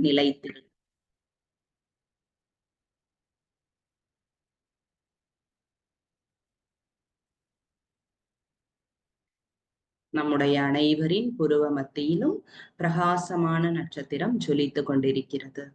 நிலைத்திரு. நம்முடைய அனைவரின் புருவ மத்தியிலும் பிரகாசமான நட்சத்திரம் ஜொலித்துக் கொண்டிருக்கிறது.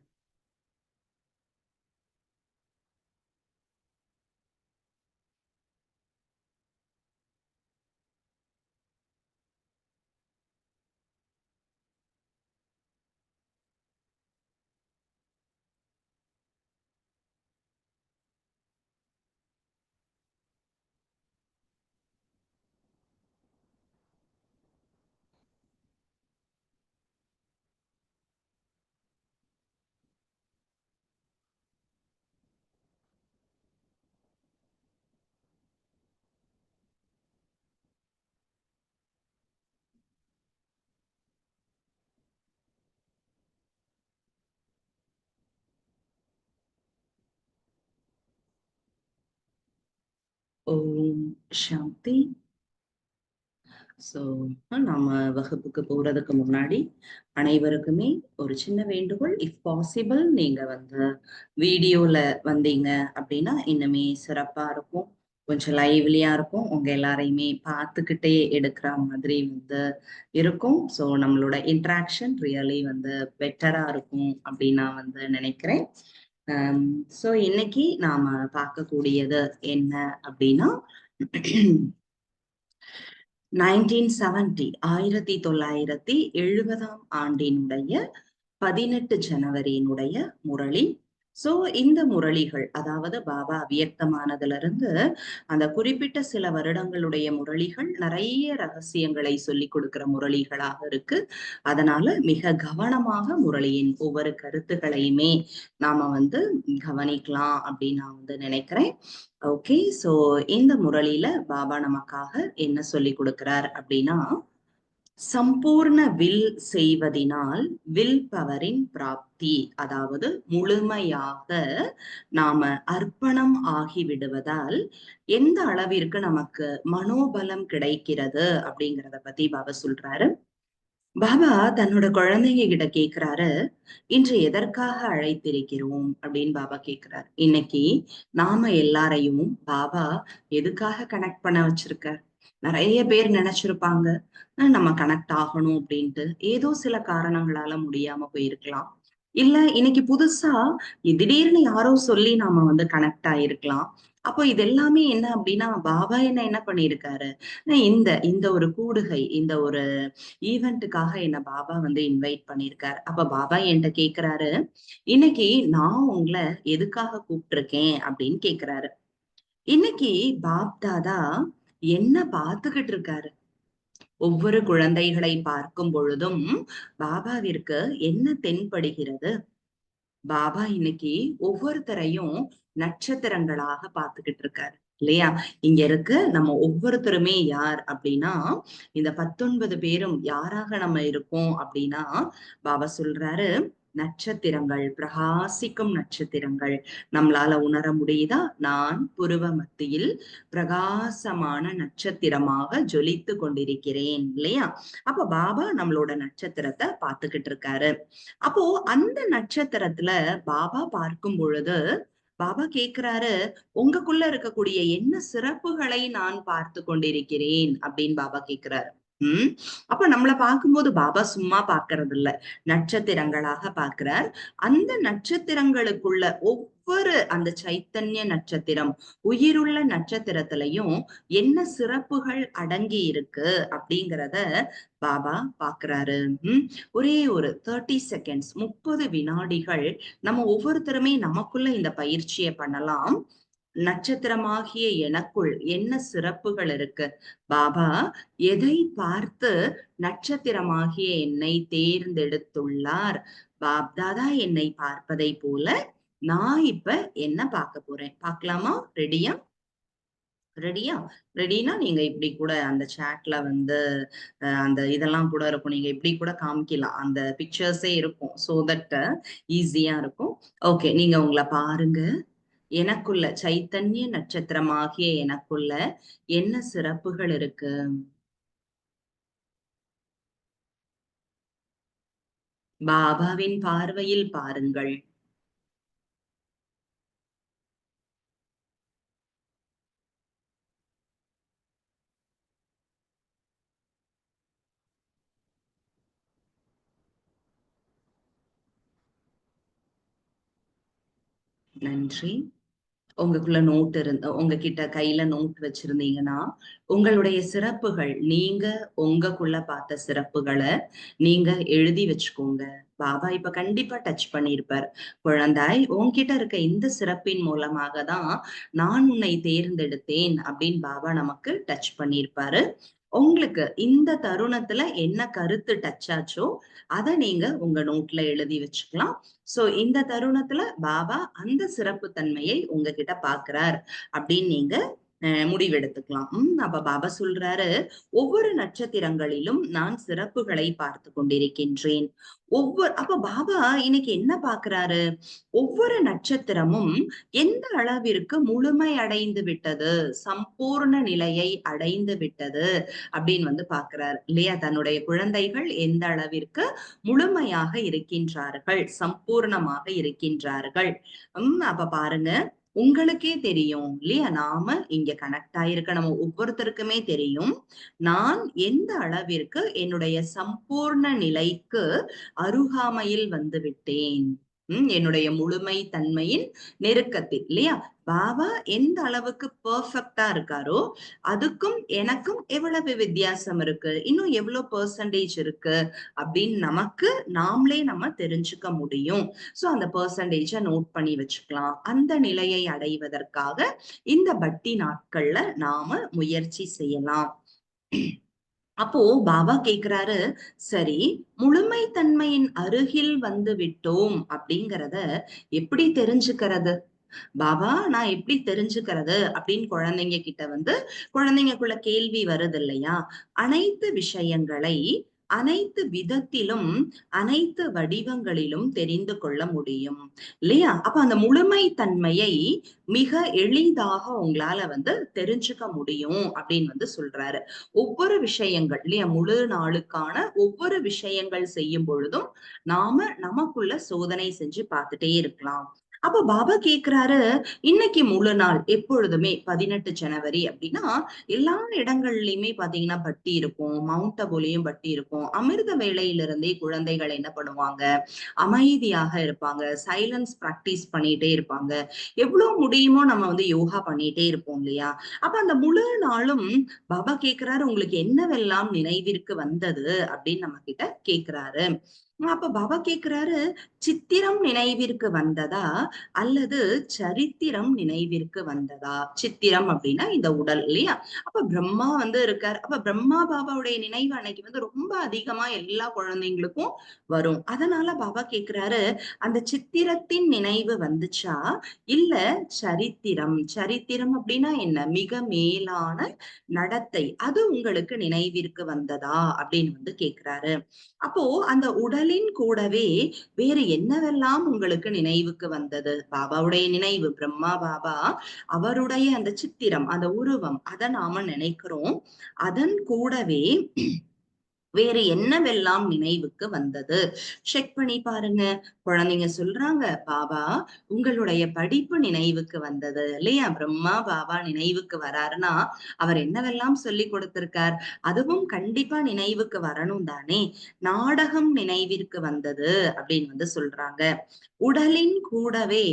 ஓம் சாந்தி. நம்ம வகுப்புக்கு போறதுக்கு முன்னாடி அனைவருக்குமே ஒரு சின்ன வேண்டுகோள். இஃப் பாசிபிள் நீங்க வீடியோல வந்தீங்க அப்படின்னா இன்னுமே சிறப்பா இருக்கும், கொஞ்சம் லைவ்லியா இருக்கும், உங்க எல்லாரையுமே பார்த்துக்கிட்டே எடுக்கிற மாதிரி இருக்கும். ஸோ நம்மளோட இன்ட்ராக்ஷன் ரியலி பெட்டரா இருக்கும் அப்படின்னு நான் நினைக்கிறேன். ஸோ இன்னைக்கு நாம பார்க்கக்கூடியது என்ன அப்படின்னா 1970 1970 ஆண்டினுடைய 18 ஜனவரியினுடைய முரளி. சோ இந்த முரளிகள், அதாவது பாபா அவ்வியக்தமானதுல இருந்து அந்த குறிப்பிட்ட சில வருடங்களுடைய முரளிகள் நிறைய ரகசியங்களை சொல்லி கொடுக்கிற முரளிகளாக இருக்கு. அதனால மிக கவனமாக முரளியின் ஒவ்வொரு கருத்துக்களையுமே நாம கவனிக்கலாம் அப்படின்னு நான் நினைக்கிறேன். ஓகே, சோ இந்த முரளியில பாபா நமக்காக என்ன சொல்லி கொடுக்கிறார் அப்படின்னா, சம்பூர்ண வில் செய்வதினால் வில் பவரின் பிராப்தி, அதாவது முழுமையாக நாம அர்ப்பணம் ஆகிவிடுவதால் எந்த அளவிற்கு நமக்கு மனோபலம் கிடைக்கிறது அப்படிங்கிறத பத்தி பாபா சொல்றாரு. பாபா தன்னோட குழந்தைங்க கிட்ட கேக்குறாரு, இன்று எதற்காக அழைத்திருக்கிறோம் அப்படின்னு பாபா கேக்குறாரு. இன்னைக்கு நாம எல்லாரையும் பாபா எதுக்காக கனெக்ட் பண்ண வச்சிருக்கார்? நிறைய பேர் நினைச்சிருப்பாங்க நம்ம கனெக்ட் ஆகணும் அப்படின்ட்டு, ஏதோ சில காரணங்களால முடியாம போயிருக்கலாம். இல்ல இன்னைக்கு புதுசா திடீர்னு யாரோ சொல்லி நாம கனெக்ட் ஆயிருக்கலாம். அப்போ இது எல்லாமே என்ன அப்படின்னா, பாபா என்ன பண்ணிருக்காரு, இந்த இந்த ஒரு கூடுகை, இந்த ஒரு ஈவெண்ட்டுக்காக என்ன பாபா இன்வைட் பண்ணிருக்காரு. அப்ப பாபா என்கிட்ட கேக்குறாரு, இன்னைக்கு நான் உங்களை எதுக்காக கூப்பிட்டிருக்கேன் அப்படின்னு கேக்குறாரு. இன்னைக்கு பாப் தாதா என்ன பார்த்துக்கிட்டு இருக்காரு? ஒவ்வொரு குழந்தைகளை பார்க்கும் பொழுதும் பாபாவிற்கு என்ன தென்படுகிறது? பாபா இன்னைக்கு ஒவ்வொருத்தரையும் நட்சத்திரங்களாக பார்த்துக்கிட்டு இருக்காரு இல்லையா? இங்க இருக்கு நம்ம ஒவ்வொருத்தருமே யார் அப்படின்னா, இந்த 19 பேரும் யாராக நம்ம இருக்கோம் அப்படின்னா, பாபா சொல்றாரு, நட்சத்திரங்கள், பிரகாசிக்கும் நட்சத்திரங்கள். நம்மளால உணர முடியுதா? நான் புருவ மத்தியில் பிரகாசமான நட்சத்திரமாக ஜொலித்து கொண்டிருக்கிறேன் இல்லையா? அப்ப பாபா நம்மளோட நட்சத்திரத்தை பார்த்துக்கிட்டு இருக்காரு. அப்போ அந்த நட்சத்திரத்துல பாபா பார்க்கும் பொழுது பாபா கேக்குறாரு, உங்களுக்குள்ள இருக்கக்கூடிய என்ன சிறப்புகளை நான் பார்த்து கொண்டிருக்கிறேன் அப்படின்னு பாபா கேக்குறாரு. அப்ப நம்மளை பார்க்கும்போது பாபா சும்மா பாக்குறது இல்ல, நட்சத்திரங்களாக பார்க்கிறார். அந்த நட்சத்திரங்களுக்குள்ள ஒவ்வொரு அந்த சைத்தன்ய நட்சத்திரம், உயிருள்ள நட்சத்திரத்திலையும் என்ன சிறப்புகள் அடங்கி இருக்கு அப்படிங்கிறத பாபா பாக்குறாரு. ஒரே ஒரு 30 செகண்ட்ஸ், 30 வினாடிகள் நம்ம ஒவ்வொருத்தருமே நமக்குள்ள இந்த பயிற்சியை பண்ணலாம். நட்சத்திரமாகிய எனக்குள் என்ன சிறப்புகள் இருக்கு? பாபா எதை பார்த்து நட்சத்திரமாகிய என்னை தேர்ந்தெடுத்துள்ளார்? பாப்தாதா என்னை பார்ப்பதை போல நான் இப்ப என்ன பார்க்க போறேன்? பார்க்கலாமா? ரெடியா? ரெடியா? ரெடினா நீங்க இப்படி கூட அந்த சாட்ல அந்த இதெல்லாம் கூட இருக்கும், நீங்க இப்படி கூட காமிக்கலாம், அந்த பிக்சர்ஸே இருக்கும். சோ தட் ஈஸியா இருக்கும். ஓகே, நீங்க உங்களை பாருங்க. எனக்குள்ள சைத்தன்ய நட்சத்திரமாகிய எனக்குள்ள என்ன சிறப்புகள் இருக்கு? பாபாவின் பார்வையில் பாருங்கள். நன்றி. உங்களுக்குள்ள நோட் உங்ககிட்ட கையில நோட் வச்சிருந்தீங்கன்னா, உங்களுடைய சிறப்புகள், நீங்க உங்களுக்குள்ள பார்த்த சிறப்புகள நீங்க எழுதி வச்சுக்கோங்க. பாபா இப்ப கண்டிப்பா டச் பண்ணியிருப்பார். குழந்தாய், உன்கிட்ட இருக்க இந்த சிறப்பின் மூலமாக தான் நான் உன்னை தேர்ந்தெடுத்தேன் அப்படின்னு பாபா நமக்கு டச் பண்ணியிருப்பாரு. உங்களுக்கு இந்த தருணத்துல என்ன கருத்து டச் ஆச்சோ, அத நீங்க உங்க நோட்ல எழுதி வச்சுக்கலாம். சோ இந்த தருணத்துல பாபா அந்த சிறப்பு தன்மையை உங்ககிட்ட பாக்குறார் அப்படின்னு நீங்க முடிவெடுத்துக்கலாம். அப்ப பாபா சொல்றாரு, ஒவ்வொரு நட்சத்திரங்களிலும் நான் சிறப்புகளை பார்த்து கொண்டிருக்கின்றேன். அப்ப பாபா இன்னைக்கு என்ன பாக்குறாரு? ஒவ்வொரு நட்சத்திரமும் எந்த அளவிற்கு முழுமை அடைந்து விட்டது, சம்பூர்ண நிலையை அடைந்து விட்டது அப்படின்னு பாக்குறாரு இல்லையா? தன்னுடைய குழந்தைகள் எந்த அளவிற்கு முழுமையாக இருக்கின்றார்கள், சம்பூர்ணமாக இருக்கின்றார்கள். அப்ப பாருங்க, உங்களுக்கே தெரியும் இல்லையா? நாம இங்க கனெக்ட் ஆயிருக்க நம்ம ஒவ்வொருத்தருக்குமே தெரியும். நான் எந்த அளவிற்கு என்னுடைய சம்பூர்ண நிலைக்கு அருகாமையில் வந்து விட்டேன். என்னுடைய முழுமை தன்மையின் நெருக்கத்தில் இல்லையா? பாபா எந்த அளவுக்கு பெர்ஃபெக்ட்டா இருக்காரோ, அதுக்கும் எனக்கும் எவ்வளவு வித்தியாசம் இருக்கு, இன்னும் எவ்வளவு பெர்சன்டேஜ் இருக்கு அப்படின்னு நமக்கு நாமளே நம்ம தெரிஞ்சுக்க முடியும். சோ அந்த பெர்சன்டேஜ நோட் பண்ணி வச்சுக்கலாம். அந்த நிலையை அடைவதற்காக இந்த பக்தி நாட்கள்ல நாம முயற்சி செய்யலாம். அப்போ பாபா கேக்குறாரு, சரி, முழுமை தன்மையின் அருகில் வந்து விட்டோம் அப்படிங்கறத எப்படி தெரிஞ்சுக்கிறது? பாபா, நான் எப்படி தெரிஞ்சுக்கிறது அப்படின்னு குழந்தைங்க கிட்ட குழந்தைங்களுக்குள்ள கேள்வி வருது இல்லையா? அனைத்து விஷயங்களை அனைத்து விதத்திலும் அனைத்து வடிவங்களிலும் தெரிந்து கொள்ள முடியும் இல்லையா? அப்ப அந்த முழுமை தன்மையை மிக எளிதாக உங்களால தெரிஞ்சுக்க முடியும் அப்படின்னு சொல்றாரு. ஒவ்வொரு விஷயங்கள் இல்லையா? முழு நாளுக்கான ஒவ்வொரு விஷயங்கள் செய்யும் பொழுதும் நாம நமக்குள்ள சோதனை செஞ்சு பார்த்துட்டே இருக்கலாம். அப்ப பாபா கேக்குறாரு, இன்னைக்கு முழு நாள் எப்பொழுதுமே 18 ஜனவரி அப்படின்னா எல்லா இடங்கள்லயுமே பாத்தீங்கன்னா பட்டி இருக்கும், மவுண்ட் அபுலயும் பட்டி இருக்கும். அமிர்த வேளையிலிருந்தே குழந்தைகள் என்ன பண்ணுவாங்க, அமைதியாக இருப்பாங்க, சைலன்ஸ் பிராக்டிஸ் பண்ணிட்டே இருப்பாங்க. எவ்வளவு முடியுமோ நம்ம யோகா பண்ணிட்டே இருப்போம் இல்லையா? அப்ப அந்த முழு நாளும் பாபா கேக்குறாரு, உங்களுக்கு என்னவெல்லாம் நினைவிற்கு வந்தது அப்படின்னு நம்ம கிட்ட கேக்குறாரு. அப்ப பாபா கேக்குறாரு, சித்திரம் நினைவிற்கு வந்ததா அல்லது சரித்திரம் நினைவிற்கு வந்ததா? சித்திரம் அப்படின்னா இந்த உடல் இல்லையா? அப்ப பிரம்மா இருக்கார். அப்ப பிரம்மா பாபாவுடைய நினைவு அன்னைக்கு ரொம்ப அதிகமா எல்லா குழந்தைங்களுக்கும் வரும். அதனால பாபா கேக்குறாரு, அந்த சித்திரத்தின் நினைவு வந்துச்சா இல்ல சரித்திரம்? சரித்திரம் அப்படின்னா என்ன? மிக மேலான நடத்தை அது உங்களுக்கு நினைவிற்கு வந்ததா அப்படின்னு கேக்குறாரு. அப்போ அந்த உடலின் கூடவே வேறு என்னவெல்லாம் உங்களுக்கு நினைவுக்கு வந்தது? பாபாவுடைய நினைவு, பிரம்மா பாபா அவருடைய அந்த சித்திரம், அந்த உருவம் அத நாம நினைக்கிறோம். அதன் கூடவே வேறு என்னவெல்லாம் நினைவுக்கு வந்தது? செக் பண்ணி பாருங்க. குழந்தைங்க சொல்றாங்க, பாபா உங்களுடைய படிப்பு நினைவுக்கு வந்தது இல்லையா? பிரம்மா பாபா நினைவுக்கு வராருன்னா அவர் என்னவெல்லாம் சொல்லி கொடுத்திருக்கார்? அதுவும் கண்டிப்பா நினைவுக்கு வரணும் தானே. நாடகம் நினைவிற்கு வந்தது அப்படின்னு சொல்றாங்க. உடலின் கூடவே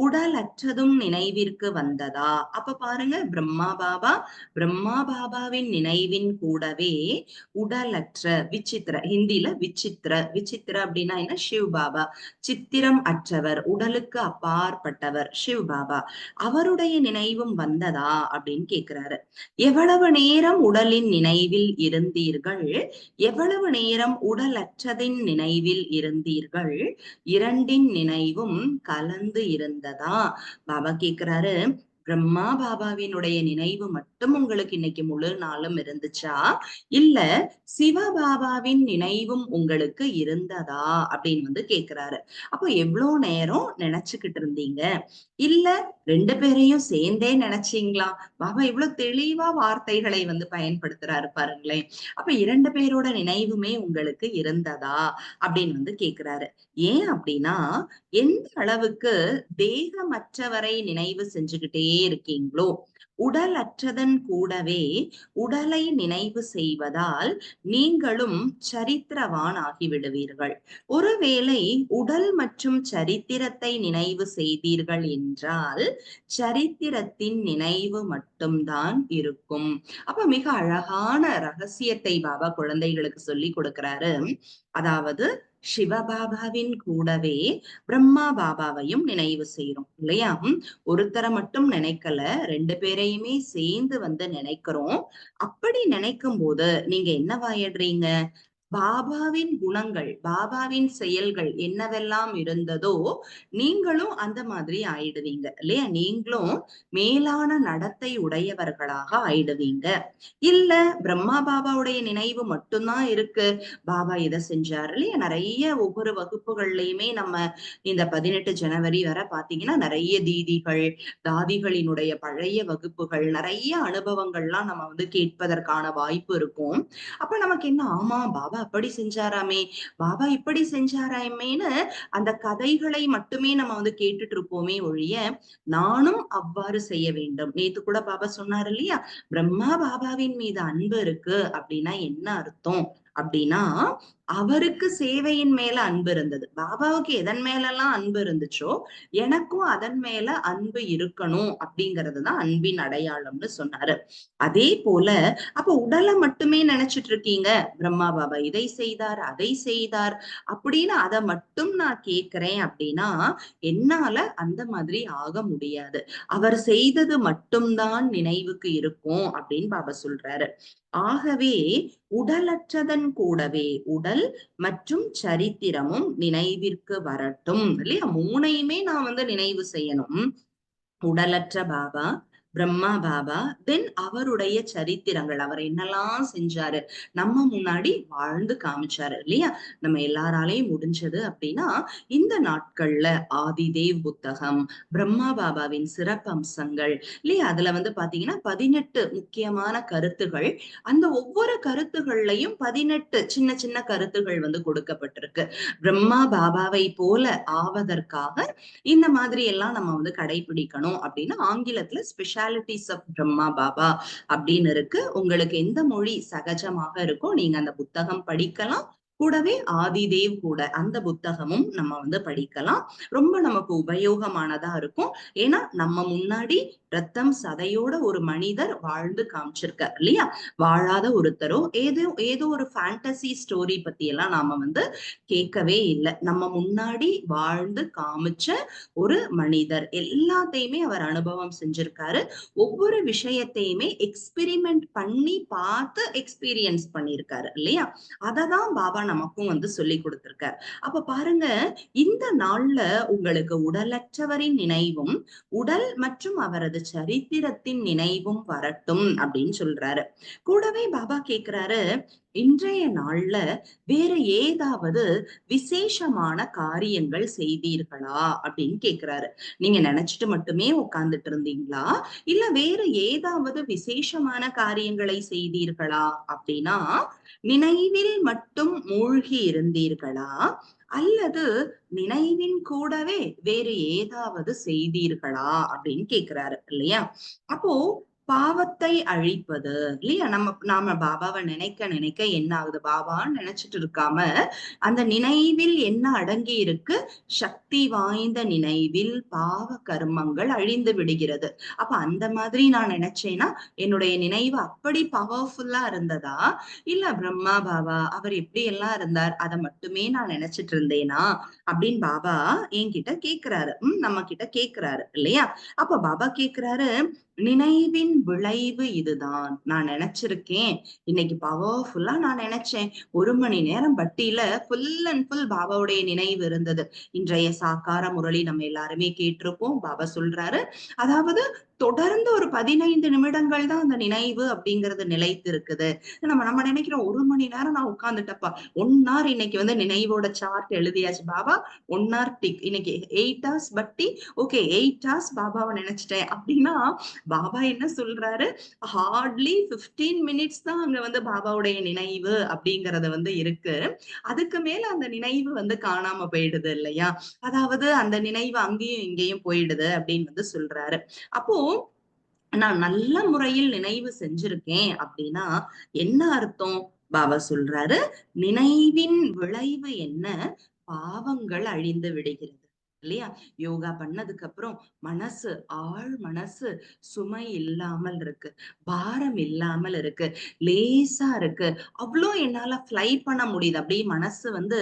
உடலற்றதும் நினைவிற்கு வந்ததா? அப்ப பாருங்க, பிரம்மா பாபாவின் நினைவின் கூடவே உடலற்ற விசித்திர, ஹிந்தில விசித்திர அப்படின்னா என்ன? சிவ் பாபா. சித்திரம் அற்றவர், உடலுக்கு அப்பாற்பட்டவர் சிவ் பாபா. அவருடைய நினைவும் வந்ததா அப்படின்னு கேக்குறாரு. எவ்வளவு நேரம் உடலின் நினைவில் இருந்தீர்கள்? எவ்வளவு நேரம் உடலற்றதின் நினைவில் இருந்தீர்கள்? இரண்டின் நினைவும் கலந்து இருந்ததா? பாபா கேக்குறாரு, பிரம்மா பாபாவினுடைய நினைவு மட்டும் உங்களுக்கு இன்னைக்கு முழு நாளும் இருந்துச்சா, இல்ல சிவபாபாவின் நினைவும் உங்களுக்கு இருந்ததா அப்படின்னு வந்து கேக்குறாரு. அப்போ எவ்வளவு நேரம் நினைச்சுக்கிட்டு இருந்தீங்க, இல்ல 2 பேரையும் சேர்ந்தே நினைச்சீங்களா? பாபா இவ்வளவு தெளிவா வார்த்தைகளை வந்து பயன்படுத்துறாரு பாருங்களேன். அப்ப 2 பேரோட நினைவுமே உங்களுக்கு இருந்ததா அப்படின்னு வந்து கேக்குறாரு. ஏன் அப்படின்னா, எந்த அளவுக்கு தேகமற்றவரை நினைவு செஞ்சுகிட்டே இருக்கீங்களோ, உடல் அற்றதன் கூடவே உடலை நினைவு செய்வதால் நீங்களும் சரித்திரவான் ஆகிவிடுவீர்கள். ஒருவேளை உடல் மற்றும் சரித்திரத்தை நினைவு செய்தீர்கள் என்றால் சரித்திரத்தின் நினைவு மட்டும்தான் இருக்கும். அப்ப மிக அழகான ரகசியத்தை பாபா குழந்தைகளுக்கு சொல்லி கொடுக்கிறாரு. அதாவது சிவபாபாவின் கூடவே பிரம்மா பாபாவையும் நினைவு செய்யறோம் இல்லையா? ஒருத்தரை மட்டும் நினைக்கல, 2 பேரையுமே சேர்ந்து வந்து நினைக்கிறோம். அப்படி நினைக்கும் போது நீங்க என்னவாயிடுறீங்க? பாபாவின் குணங்கள், பாபாவின் செயல்கள் என்னவெல்லாம் இருந்ததோ நீங்களும் அந்த மாதிரி ஆயிடுவீங்க இல்லையா? நீங்களும் மேலான நடத்தை உடையவர்களாக ஆயிடுவீங்க. இல்ல பிரம்மா பாபாவுடைய நினைவு மட்டும்தான் இருக்கு, பாபா இதை செஞ்சாரு இல்லையா? நிறைய ஒவ்வொரு வகுப்புகள்லயுமே நம்ம இந்த 18 ஜனவரி வரை பாத்தீங்கன்னா நிறைய தீதிகள், தாதிகளினுடைய பழைய வகுப்புகள், நிறைய அனுபவங்கள்லாம் நம்ம வந்து கேட்பதற்கான வாய்ப்பு இருக்கும். அப்ப நமக்கு என்ன, ஆமா பாபா அப்படி செஞ்சாராமே, பாபா இப்படி செஞ்சாராமேன்னு அந்த கதைகளை மட்டுமே நம்ம வந்து கேட்டுட்டு இருப்போமே ஒழிய, நானும் அவ்வாறு செய்ய வேண்டும். நேத்து கூட பாபா சொன்னாரு இல்லையா, பிரம்மா பாபாவின் மீது அன்பு இருக்கு அப்படின்னா என்ன அர்த்தம் அப்படின்னா, அவருக்கு சேவையின் மேல அன்பு இருந்தது. பாபாவுக்கு எதன் மேலெல்லாம் அன்பு இருந்துச்சோ எனக்கும் அதன் மேல அன்பு இருக்கணும் அப்படிங்கறதுதான் அன்பின் அடையாளம்னு சொன்னாரு. அதே போல அப்ப உடலை மட்டுமே நினைச்சிட்டு இருக்கீங்க, பிரம்மா பாபா இதை செய்தார் அதை செய்தார் அப்படின்னு அதை மட்டும் நான் கேட்கிறேன் அப்படின்னா என்னால அந்த மாதிரி ஆக முடியாது. அவர் செய்தது மட்டும்தான் நினைவுக்கு இருக்கும் அப்படின்னு பாபா சொல்றாரு. ஆகவே உடலற்றதன் கூடவே உடல் மற்றும் சரித்திரமும் நினைவிற்கு வரட்டும் இல்லையா? மூணையுமே நான் வந்து நினைவு செய்யணும். உடலற்ற பாபா, பிரம்மா பாபா, தென் அவருடைய சரித்திரங்கள், அவர் என்னெல்லாம் செஞ்சாரு, நம்ம முன்னாடி வாழ்ந்து காமிச்சாரு இல்லையா? நம்ம எல்லாராலையும் முடிஞ்சது அப்படின்னா இந்த நாட்கள்ல ஆதிதேவ் புத்தகம், பிரம்மா பாபாவின் சிறப்பம்சங்கள் இல்லையா? அதுல வந்து பாத்தீங்கன்னா 18 முக்கியமான கருத்துகள், அந்த ஒவ்வொரு கருத்துகள்லையும் 18 சின்ன சின்ன கருத்துகள் வந்து கொடுக்கப்பட்டிருக்கு. பிரம்மா பாபாவை போல ஆவதற்காக இந்த மாதிரி எல்லாம் நம்ம வந்து கடைபிடிக்கணும் அப்படின்னு ஆங்கிலத்துல ஸ்பெஷாலிட்டிஸ் ஆஃப் பிரம்மா பாபா அப்படின்னு இருக்கு. உங்களுக்கு எந்த மொழி சகஜமாக இருக்கோ நீங்க அந்த புத்தகம் படிக்கலாம். கூடவே ஆதிதேவ் கூட அந்த புத்தகமும் நம்ம வந்து படிக்கலாம். ரொம்ப நமக்கு உபயோகமானதா இருக்கும். ஏன்னா நம்ம முன்னாடி ரத்தம் சதையோட ஒரு மனிதர் வாழ்ந்து காமிச்சிருக்கார் இல்லையா? வாழாத ஒருத்தரோ ஏதோ ஏதோ ஒரு ஃபேண்டசி ஸ்டோரி பத்தி எல்லாம் நாம வந்து கேட்கவே இல்லை. நம்ம முன்னாடி வாழ்ந்து காமிச்ச ஒரு மனிதர், எல்லாத்தையுமே அவர் அனுபவம் செஞ்சிருக்காரு. ஒவ்வொரு விஷயத்தையுமே எக்ஸ்பெரிமெண்ட் பண்ணி பார்த்து எக்ஸ்பீரியன்ஸ் பண்ணியிருக்காரு இல்லையா? அததான் பாபா நமக்கும் வந்து சொல்லி கொடுத்திருக்காரு. அப்ப பாருங்க, இந்த நாள்ல உங்களுக்கு உடலற்றவரின் நினைவும் உடல் மற்றும் அவரது சரித்திரத்தின் நினைவும் வரட்டும் அப்படின்னு சொல்றாரு. கூடவே பாபா கேக்குறாரு, இன்றைய நாள்ல வேற ஏதாவது விசேஷமான காரியங்கள் செய்தீர்களா அப்படின்னு கேக்குறாரு. நீங்க நினைச்சிட்டு மட்டுமே உட்கார்ந்துட்டு இருந்தீங்களா, இல்ல வேற ஏதாவது விசேஷமான காரியங்களை செய்தீர்களா அப்படின்னா, நினைவில் மட்டும் மூழ்கி இருந்தீர்களா, அல்லது நினைவின் கூடவே வேறு ஏதாவது செய்தீர்களா அப்படின்னு கேக்குறாரு இல்லையா? அப்போ பாவத்தை அழிப்பது இல்லையா? நாம பாபாவை நினைக்க நினைக்க என்ன ஆகுது, பாபான்னு நினைச்சிட்டு இருக்காம அந்த நினைவில் என்ன அடங்கி இருக்கு, சக்தி வாய்ந்த நினைவில் பாவ கர்மங்கள் அழிந்து விடுகிறது. அப்ப அந்த மாதிரி நான் நினைச்சேன்னா என்னுடைய நினைவு அப்படி பவர்ஃபுல்லா இருந்ததா, இல்ல பிரம்மா பாபா அவர் எப்படி எல்லாம் இருந்தார் அதை மட்டுமே நான் நினைச்சிட்டு இருந்தேனா அப்படின்னு பாபா என்கிட்ட கேக்குறாரு. நம்ம கிட்ட கேக்குறாரு இல்லையா? அப்ப பாபா கேக்குறாரு, நினைவின் விளைவு இதுதான். நான் நினைச்சிருக்கேன், இன்னைக்கு பவர்ஃபுல்லா நான் நினைச்சேன், 1 மணி நேரம் பட்டியல ஃபுல் அண்ட் ஃபுல் பாபாவுடைய நினைவு இருந்தது. இன்றைய சாக்கார முரளி நம்ம எல்லாருமே கேட்டிருப்போம். பாபா சொல்றாரு, அதாவது தொடர்ந்து ஒரு 15 நிமிடங்கள் தான் அந்த நினைவு அப்படிங்கிறது நிலைத்து இருக்குது. நம்ம நம்ம நினைக்கிறோம் 1 மணி நேரம் நான் உட்கார்ந்துட்டப்பா. 1 ஹவர் இன்னைக்கு வந்து நினைவோட சார்ட் எழுதியாச்சு. Baba 1 hour tick. இன்னைக்கு 8 ஹார்ஸ் பட்டி. ஓகே 8 ஹார்ஸ் பாபாவ நினைச்சுட்டேன். அப்படின்னா பாபா என்ன சொல்றாரு? ஹார்ட்லி 15 மினிட்ஸ் தான் அங்க வந்து பாபாவுடைய நினைவு அப்படிங்கிறது வந்து இருக்கு. அதுக்கு மேல அந்த நினைவு வந்து காணாம போயிடுது இல்லையா? அதாவது அந்த நினைவு அங்கேயும் இங்கேயும் போயிடுது அப்படின்னு வந்து சொல்றாரு. அப்போ நான் நல்ல முறையில் நினைவு செஞ்சிருக்கேன் அப்படின்னா என்ன அர்த்தம்? பாபா சொல்றாரு, நினைவின் விளைவு என்ன? பாவங்கள் அழிந்து விடுகிறது. இல்லையா? யோகா பண்ணதுக்கு அப்புறம் மனசு, ஆழ் மனசு சுமை இல்லாமல் இருக்கு. பாரம் இல்லாமல் இருக்கு. லேசா இருக்கு. அவ்ளோ என்னால ஃப்ளை பண்ண முடியுது. அப்படியே மனசு வந்து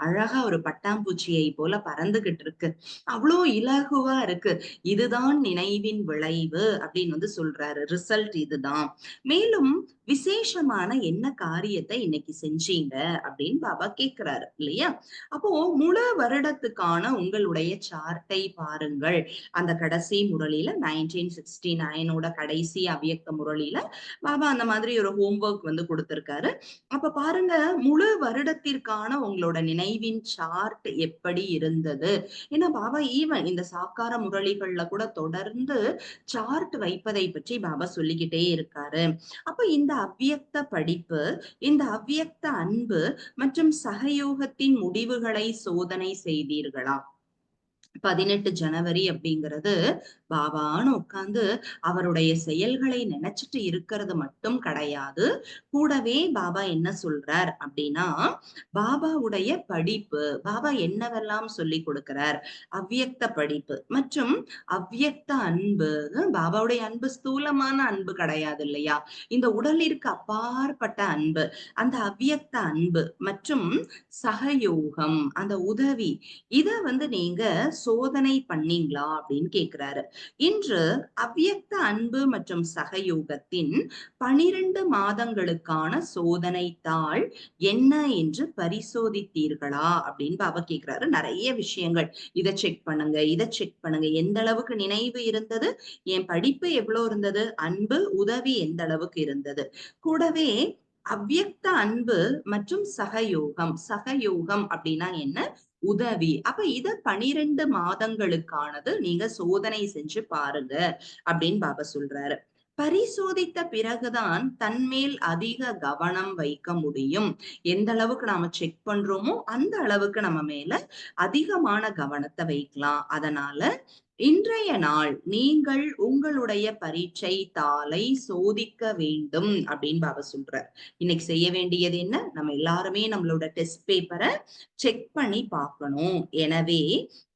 அழகா ஒரு பட்டாம்பூச்சியை போல பறந்துகிட்டு இருக்கு. அவ்ளோ இலகுவா இருக்கு. இதுதான் நினைவின் விளைவு அப்படின்னு வந்து சொல்றாரு. ரிசல்ட் இதுதான். மேலும் விசேஷமான என்ன காரியத்தை இன்னைக்கு செஞ்சீங்க அப்படின்னு பாபா கேக்குறாரு இல்லையா? அப்போ முழு வருடத்துக்கான உங்களுடைய சார்ட்டை பாருங்கள். அந்த கடைசி முரளியில 1969ஓட கடைசி அவ்யக்த முரளியில பாபா அந்த மாதிரி ஒரு ஹோம்வொர்க் வந்து கொடுத்திருக்காரு. அப்ப பாருங்க, முழு வருடத்திற்கான உங்களோட நினைவின் சார்ட் எப்படி இருந்தது? ஏன்னா பாபா ஈவன் இந்த சாக்கார முரளிகள்ல கூட தொடர்ந்து சார்ட் வைப்பதை பற்றி பாபா சொல்லிக்கிட்டே இருக்காரு. அப்ப இந்த அவ்வியக்த படிப்பு, இந்த அவ்வியக்த அன்பு மற்றும் சகயோகத்தின் முடிவுகளை சோதனை செய்தீர்களா? 18 ஜனவரி அப்படிங்கிறது பாபான்னு உட்கார்ந்து அவருடைய செயல்களை நினைச்சிட்டு இருக்கிறது மட்டும் கிடையாது. கூடவே பாபா என்ன சொல்றார் அப்படின்னா, பாபாவுடைய படிப்பு, பாபா என்னவெல்லாம் சொல்லி கொடுக்கிறார், அவ்வியக்த படிப்பு மற்றும் அவ்வியக்த அன்பு. பாபாவுடைய அன்பு ஸ்தூலமான அன்பு கிடையாது இல்லையா? இந்த உடலிற்கு அப்பாற்பட்ட அன்பு, அந்த அவ்வியக்த அன்பு மற்றும் சகயோகம், அந்த உதவி, இத வந்து நீங்க சோதனை பண்ணீங்களா அப்படின்னு கேக்குறாரு. இன்று அவ்வியக்த அன்பு மற்றும் சகயோகத்தின் 12 மாதங்களுக்கான சோதனை தாள் என்ன என்று பரிசோதித்தீர்களா அப்படின்னு பாபா கேக்குறாரு. நிறைய விஷயங்கள், இதை செக் பண்ணுங்க, இதை செக் பண்ணுங்க. எந்த அளவுக்கு நினைவு இருந்தது, என் படிப்பு எவ்வளவு இருந்தது, அன்பு உதவி எந்த அளவுக்கு இருந்தது. கூடவே அவ்வியக்த அன்பு மற்றும் சகயோகம். சகயோகம் அப்படின்னா என்ன? உதவி. அப்ப இத 12 மாதங்களுக்கானது நீங்க சோதனை செஞ்சு பாருங்க அப்படின்னு பாபா சொல்றாரு. பரிசோதித்த பிறகுதான் தன்மேல் அதிக கவனம் வைக்க முடியும். எந்த அளவுக்கு நாம செக் பண்றோமோ அந்த அளவுக்கு நம்ம மேல அதிகமான கவனத்தை வைக்கலாம். அதனால இன்றைய நாள் நீங்கள் உங்களுடைய பரீட்சை தாளை சோதிக்க வேண்டும் அப்படின்னு பாபா சொல்றார். இன்னைக்கு செய்ய வேண்டியது என்ன? நம்ம எல்லாருமே நம்மளோட டெஸ்ட் பேப்பரை செக் பண்ணி பார்க்கணும். எனவே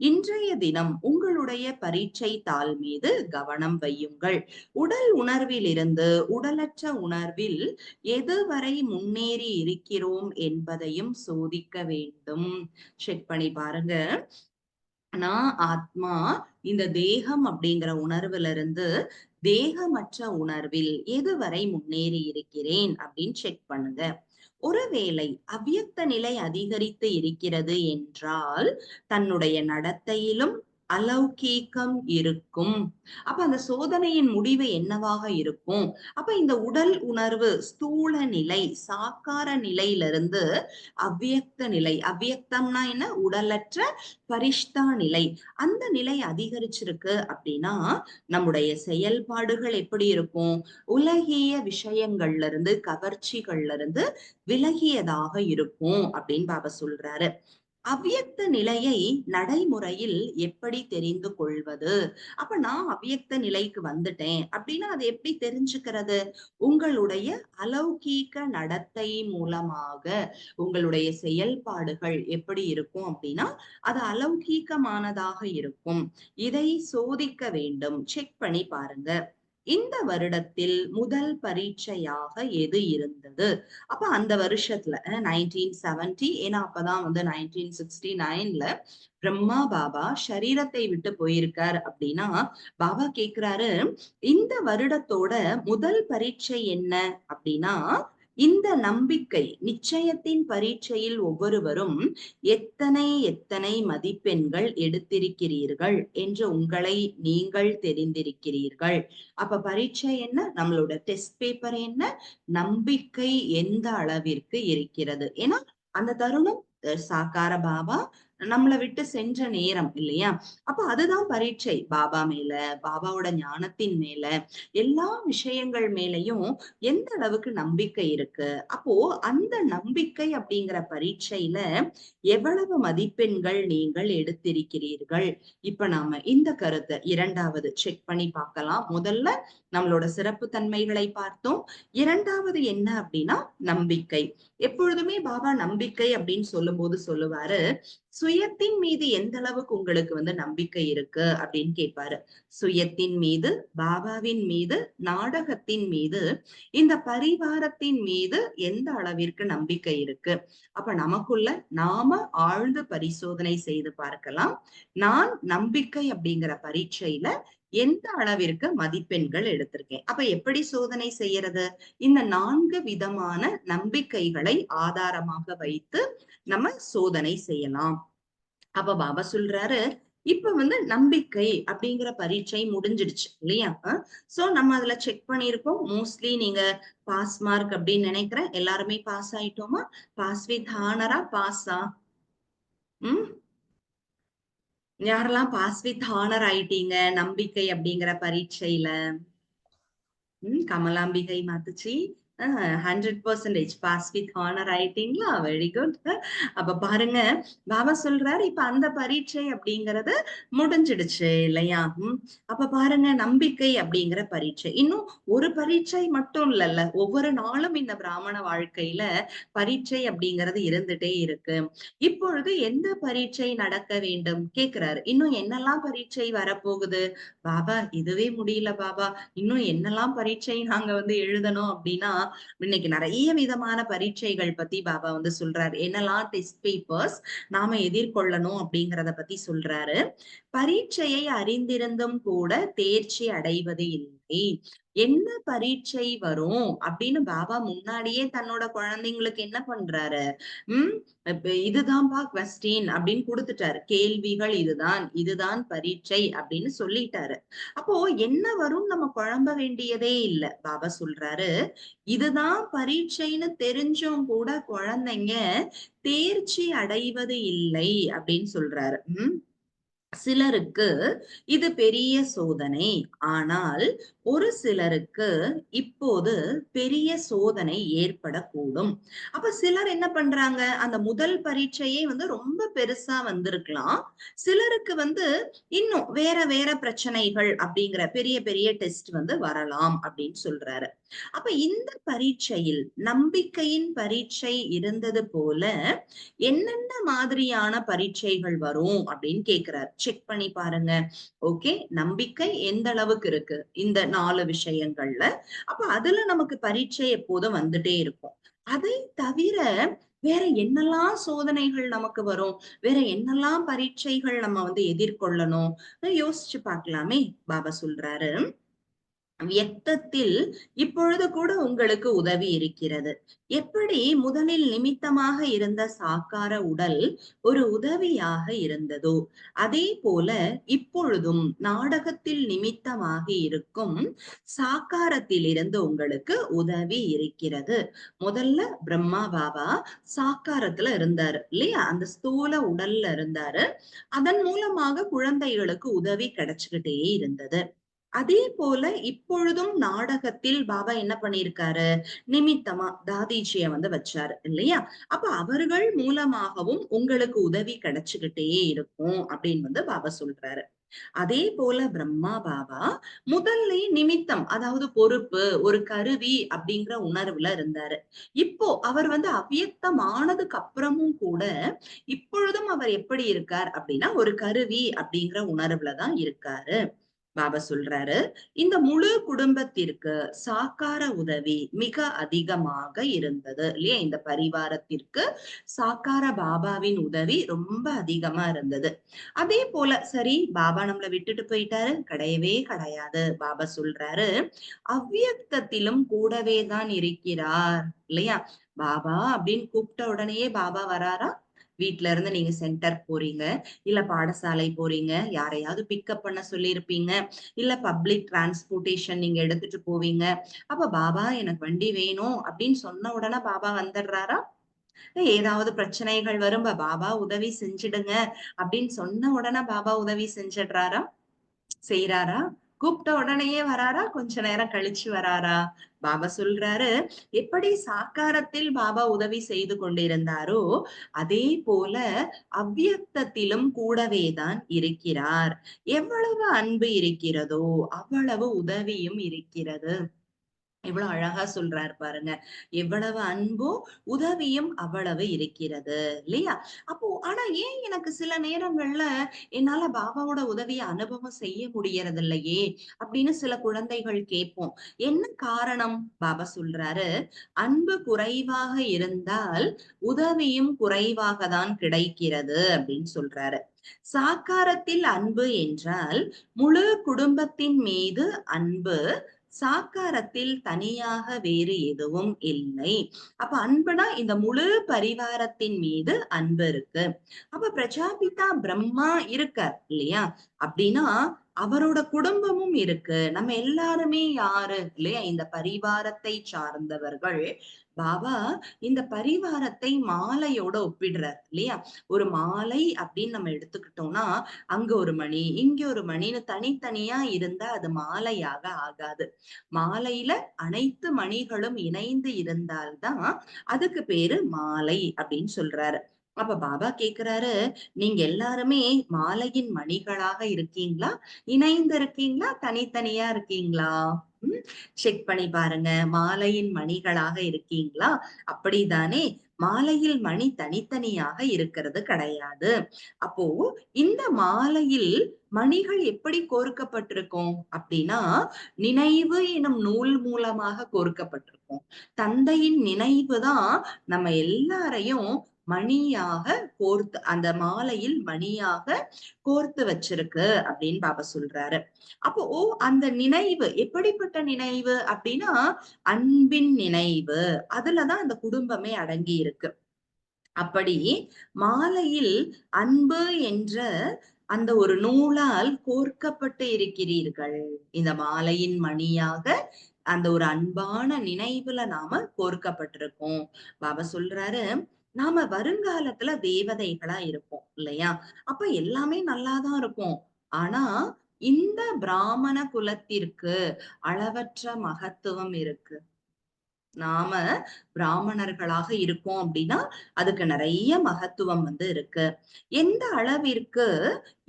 இன்றைய தினம் உங்களுடைய பரீட்சை தாள் மீது கவனம் வையுங்கள். உடல் உணர்வில் இருந்து உடலற்ற உணர்வில் எதுவரை முன்னேறி இருக்கிறோம் என்பதையும் சோதிக்க வேண்டும். செக் பண்ணி பாருங்க. நான் ஆத்மா இந்த தேகம் அப்படிங்கிற உணர்வுல இருந்து தேகமற்ற உணர்வில் எதுவரை முன்னேறி இருக்கிறேன் அப்படின்னு செக் பண்ணுங்க. ஒருவேளை அவ்வியக்த நிலை அதிகரித்து இருக்கிறது என்றால் தன்னுடைய நடத்தையிலும் அலௌகீகம் இருக்கும். அப்ப அந்த சோதனையின் முடிவு என்னவாக இருக்கும்? அப்ப இந்த உடல் உணர்வு ஸ்தூல நிலை, சாக்கார நிலையிலிருந்து அவ்வியக்த நிலை, அவ்வியக்தம்னா என்ன? உடலற்ற பரிஷ்தா நிலை, அந்த நிலை அதிகரிச்சிருக்கு அப்படின்னா நம்முடைய செயல்பாடுகள் எப்படி இருக்கும்? உலகிய விஷயங்கள்ல இருந்து, கவர்ச்சிகள்ல இருந்து விலகியதாக இருக்கும் அப்படின்னு பாபா சொல்றாரு. அவ்வியக்த நிலையை நடைமுறையில் எப்படி தெரிந்து கொள்வது? அப்ப நான் அவ்வியக்த நிலைக்கு வந்துட்டேன் அப்படின்னா அது எப்படி தெரிஞ்சுக்கிறது? உங்களுடைய அலௌகீக நடத்தை மூலமாக உங்களுடைய செயல்பாடுகள் எப்படி இருக்கும் அப்படின்னா அது அலௌகீகமானதாக இருக்கும். இதை சோதிக்க வேண்டும். செக் பண்ணி பாருங்க. இந்த வருடத்தில் முதல் பரீட்சையாக எது இருந்தது? அப்ப அந்த வருஷத்துல 1970, ஏன்னா அப்பதான் வந்து 1969ல பிரம்மா பாபா சரீரத்தை விட்டு போயிருக்கார் அப்படின்னா பாபா கேக்குறாரு, இந்த வருடத்தோட முதல் பரீட்சை என்ன அப்படின்னா இந்த நம்பிக்கை நிச்சயத்தின் பரீட்சையில் ஒவ்வொருவரும் எத்தனை எத்தனை மதிப்பெண்கள் எடுத்திருக்கிறீர்கள் என்று உங்களை நீங்கள் தெரிந்திருக்கிறீர்கள். அப்ப பரீட்சை என்ன, நம்மளோட டெஸ்ட் பேப்பர் என்ன, நம்பிக்கை எந்த அளவிற்கு இருக்கிறது. ஏன்னா அந்த தருணம் சாக்கார பாபா நம்மளை விட்டு சென்ற நேரம் இல்லையா? அப்ப அதுதான் பரீட்சை. பாபா மேல, பாபாவோட ஞானத்தின் மேல, எல்லா விஷயங்கள் மேலையும் எந்த அளவுக்கு நம்பிக்கை இருக்கு. அப்போ அந்த நம்பிக்கை அப்படிங்கிற பரீட்சையில எவ்வளவு மதிப்பெண்கள் நீங்கள் எடுத்திருக்கிறீர்கள். இப்ப நாம இந்த கருத்தை இரண்டாவது செக் பண்ணி பார்க்கலாம். முதல்ல நம்மளோட சிறப்பு தன்மைகளை பார்த்தோம். இரண்டாவது என்ன அப்படின்னா நம்பிக்கை. எப்பொழுதுமே பாபா நம்பிக்கை அப்படின்னு சொல்லும் போது சொல்லுவாரு, சுயத்தின் மீது எந்த அளவுக்கு உங்களுக்கு நம்பிக்கை இருக்கு அப்படின்னு கேட்பாரு. சுயத்தின் மீது, பாபாவின் மீது, நாடகத்தின் மீது, இந்த பரிவாரத்தின் மீது எந்த அளவிற்கு நம்பிக்கை இருக்கு. அப்ப நமக்குள்ள நாம ஆழ்ந்து பரிசோதனை செய்து பார்க்கலாம். நான் நம்பிக்கை அப்படிங்கிற பரீட்சையில எந்த அளவிற்கு மதிப்பெண்கள் எடுத்திருக்கேன். அப்ப எப்படி சோதனை செய்யறது? இந்த 4 விதமான நம்பிக்கைகளை ஆதாரமாக வைத்து நம்ம சோதனை செய்யலாம். அப்ப பாபா சொல்றாரு, இப்ப நம்பிக்கை அப்படிங்கிற பரீட்சை முடிஞ்சிடுச்சு இல்லையா? சோ நம்ம அதுல செக் பண்ணிருக்கோம். மோஸ்ட்லி நீங்க பாஸ் மார்க் அப்படின்னு நினைக்கிறேன். எல்லாருமே பாஸ் ஆயிட்டோமா? பாஸ் வித் ஹானரா, பாஸா? உம் யாரெல்லாம் பாஸ் வித் ஹானர் ஆயிட்டீங்க நம்பிக்கை அப்படிங்கிற பரீட்சையில? கமலாம்பிகை மாத்துச்சி 100% பாஸ் வித் ஹானர் ஆயிட்டீங்களா? Very good. அப்ப பாருங்க, பாபா சொல்றாரு இப்ப அந்த பரீட்சை அப்படிங்கறது முடிஞ்சிடுச்சு இல்லையா? அப்ப பாருங்க, நம்பிக்கை அப்படிங்கிற பரீட்சை இன்னும் ஒரு பரீட்சை மட்டும் இல்லல்ல, ஒவ்வொரு நாளும் இந்த பிராமண வாழ்க்கையில பரீட்சை அப்படிங்கிறது இருந்துட்டே இருக்கு. இப்பொழுது எந்த பரீட்சை நடக்க வேண்டும் கேக்குறாரு. இன்னும் என்னெல்லாம் பரீட்சை வரப்போகுது பாபா? இதுவே முடியல பாபா, இன்னும் என்னெல்லாம் பரீட்சை நாங்க எழுதணும் அப்படின்னா, இன்னைக்கு நிறைய விதமான பரீட்சைகள் பத்தி பாபா சொல்றாரு. என்னெல்லாம் டெஸ்ட் பேப்பர்ஸ் நாம எதிர்கொள்ளணும் அப்படிங்கறத பத்தி சொல்றாரு. பரீட்சையை அறிந்திருந்தும் கூட தேர்ச்சி அடைவது இல்லை. என்ன பரீட்சை வரும் அப்படின்னு பாபா முன்னாடியே தன்னோட குழந்தைங்களுக்கு என்ன பண்றாரு? உம் இதுதான்பா கொஸ்டின் அப்படின்னு கொடுத்துட்டாரு. கேள்விகள் இதுதான், இதுதான் பரீட்சை அப்படின்னு சொல்லிட்டாரு. அப்போ என்ன வரும் நம்ம குழம்ப வேண்டியதே இல்லை. பாபா சொல்றாரு, இதுதான் பரீட்சைன்னு தெரிஞ்சும் கூட குழந்தைங்க தேர்ச்சி அடைவது இல்லை அப்படின்னு சொல்றாரு. சிலருக்கு இது பெரிய சோதனை. ஆனால் ஒரு சிலருக்கு இப்போது பெரிய சோதனை ஏற்படக்கூடும். அப்ப சிலர் என்ன பண்றாங்க, அந்த முதல் பரீட்சையே ரொம்ப பெருசா வந்திருக்கலாம். சிலருக்கு இன்னும் வேற வேற பிரச்சனைகள் அப்படிங்கிற பெரிய பெரிய டெஸ்ட் வரலாம் அப்படின்னு சொல்றாரு. அப்ப இந்த பரீட்சையில் நம்பிக்கையின் பரீட்சை இருந்தது போல என்னென்ன மாதிரியான பரீட்சைகள் வரும் அப்படின்னு கேக்குறாரு. செக் பண்ணி பாருங்க. ஓகே, நம்பிக்கை எந்த அளவுக்கு இருக்கு இந்த 4 விஷயங்கள்ல. அப்ப அதுல நமக்கு பரீட்சை எப்போதும் வந்துட்டே இருக்கும். அதை தவிர வேற என்னெல்லாம் சோதனைகள் நமக்கு வரும், வேற என்னெல்லாம் பரீட்சைகள் நம்ம எதிர்கொள்ளணும் யோசிச்சு பார்க்கலாமே. பாபா சொல்றாரு, வியக்தத்தில் இப்பொழுது கூட உங்களுக்கு உதவி இருக்கிறது. எப்படி முதலில் நிமித்தமாக இருந்த சாக்கார உடல் ஒரு உதவியாக இருந்ததோ, அதே போல இப்பொழுதும் நாடகத்தில் நிமித்தமாக இருக்கும் சாக்காரத்தில் இருந்து உங்களுக்கு உதவி இருக்கிறது. முதல்ல பிரம்மா பாபா சாக்காரத்துல இருந்தாரு இல்லையா? அந்த ஸ்தூல உடல்ல இருந்தாரு. அதன் மூலமாக குழந்தைகளுக்கு உதவி கிடைச்சுக்கிட்டே இருந்தது. அதே போல இப்பொழுதும் நாடகத்தில் பாபா என்ன பண்ணிருக்காரு, நிமித்தமா தாதிஜிய வச்சாரு இல்லையா? அப்ப அவர்கள் மூலமாகவும் உங்களுக்கு உதவி கிடைச்சுக்கிட்டே இருக்கும் அப்படின்னு பாபா சொல்றாரு. அதே போல பிரம்மா பாபா முதல்ல நிமித்தம், அதாவது பொறுப்பு, ஒரு கருவி அப்படிங்கிற உணர்வுல இருந்தாரு. இப்போ அவர் அவ்வியக்தமானதுக்கு அப்புறமும் கூட இப்பொழுதும் அவர் எப்படி இருக்கார் அப்படின்னா ஒரு கருவி அப்படிங்கிற உணர்வுலதான் இருக்காரு. பாபா சொல்றாரு, இந்த முழு குடும்பத்திற்கு சாக்கார உதவி மிக அதிகமாக இருந்தது இல்லையா? இந்த பரிவாரத்திற்கு சாக்கார பாபாவின் உதவி ரொம்ப அதிகமா இருந்தது. அதே போல சரி பாபா நம்மள விட்டுட்டு போயிட்டாரு, கிடையவே கிடையாது. பாபா சொல்றாரு, அவ்வியக்தத்திலும் கூடவே தான் இருக்கிறார் இல்லையா? பாபா அப்படின்னு கூப்பிட்ட உடனேயே பாபா வராரா? வீட்ல இருந்து நீங்க சென்டர் போறீங்க, இல்ல பாடசாலை போறீங்க, யாரையாவது பிக்கப் பண்ண சொல்லியிருப்பீங்க, இல்ல பப்ளிக் டிரான்ஸ்போர்டேஷன் நீங்க எடுத்துட்டு போவீங்க. அப்ப பாபா எனக்கு வண்டி வேணும் அப்படின்னு சொன்ன உடனே பாபா வந்துடுறாரா? ஏதாவது பிரச்சனைகள் வரும் பாபா உதவி செஞ்சிடுங்க அப்படின்னு சொன்ன உடனே பாபா உதவி செஞ்சிடுறாரா? செய்றாரா? கூப்பிட்ட உடனேயே வராரா? கொஞ்ச நேரம் கழிச்சு வராரா? பாபா சொல்றாரு, எப்படி சாக்காரத்தில் பாபா உதவி செய்து கொண்டிருந்தாரோ, அதே போல அவ்வியக்தத்திலும் கூடவே தான் இருக்கிறார். எவ்வளவு அன்பு இருக்கிறதோ, அவ்வளவு உதவியும் இருக்கிறது. எவ்வளவு அழகா சொல்றாரு பாருங்க. எவ்வளவு அன்போ, உதவியும் அவ்வளவு இருக்கிறது. இல்லையா? அப்போ ஆனா ஏன் எனக்கு சில நேரங்கள்ல என்னால பாபாவோட உதவிய அனுபவம் செய்ய முடியறதில்லையே! அப்படின்னு சில குழந்தைகள் கேட்போம். என்ன காரணம்? பாபா சொல்றாரு, அன்பு குறைவாக இருந்தால், உதவியும் குறைவாக தான் கிடைக்கிறது அப்படின்னு சொல்றாரு. சாக்காரத்தில் அன்பு என்றால், முழு குடும்பத்தின் மீது அன்பு. சாக்காரத்தில் தனியாக வேறு எதுவும் இல்லை. அப்ப அன்புனா இந்த முழு பரிவாரத்தின் மீது அன்பு இருக்கு. அப்ப பிரஜாபிதா பிரம்மா இருக்கார் இல்லையா? அப்படின்னா அவரோட குடும்பமும் இருக்கு. நம்ம எல்லாருமே யாரு இல்லையா? இந்த பரிவாரத்தை சார்ந்தவர்கள். பாபா இந்த பரிவாரத்தை மாலையோட ஒப்பிடுறார் இல்லையா? ஒரு மாலை அப்படின்னு நம்ம எடுத்துக்கிட்டோம்னா, அங்க ஒரு மணி, இங்க ஒரு மணின்னு தனித்தனியா இருந்தா அது மாலையாக ஆகாது. மாலையில அனைத்து மணிகளும் இணைந்து இருந்தால்தான் அதுக்கு பேரு மாலை அப்படின்னு சொல்றாரு. அப்ப பாபா கேக்குறாரு, நீங்க எல்லாருமே மாலையின் மணிகளாக இருக்கீங்களா? இணைந்து இருக்கீங்களா? தனித்தனியா இருக்கீங்களா? ம் செக் பண்ணி பாருங்க. மாலையின் மணிகளாக இருக்கீங்களா? அப்படிதானே? மாலையில் மணி தனித்தனியாக இருக்கிறது கிடையாது. அப்போ இந்த மாலையில் மணிகள் எப்படி கோர்க்கப்பட்டிருக்கும் அப்படின்னா, நினைவு எனும் நூல் மூலமாக கோர்க்கப்பட்டிருக்கும். தந்தையின் நினைவு தான் நம்ம எல்லாரையும் மணியாக கோர்த்து அந்த மாலையில் மணியாக கோர்த்து வச்சிருக்கு அப்படின்னு பாபா சொல்றாரு. அப்போ அந்த நினைவு எப்படிப்பட்ட நினைவு அப்படின்னா, அன்பின் நினைவு. அதுலதான் அந்த குடும்பமே அடங்கி இருக்கு. அப்படி மாலையில் அன்பு என்ற அந்த ஒரு நூலால் கோர்க்கப்பட்டு இருக்கிறீர்கள். இந்த மாலையின் மணியாக அந்த ஒரு அன்பான நினைவுல நாம கோர்க்கப்பட்டிருக்கோம். பாபா சொல்றாரு, நாம வருங்காலத்துல தேவதைகளா இருப்போம் இல்லையா? அப்ப எல்லாமே நல்லாதான் இருக்கும். ஆனா, இந்த பிராமண குலத்திற்கு அளவற்ற மகத்துவம் இருக்கு. நாம பிராமணர்களாக இருக்கோம் அப்படின்னா, அதுக்கு நெறைய மகத்துவம் இருக்கு. எந்த அளவிற்கு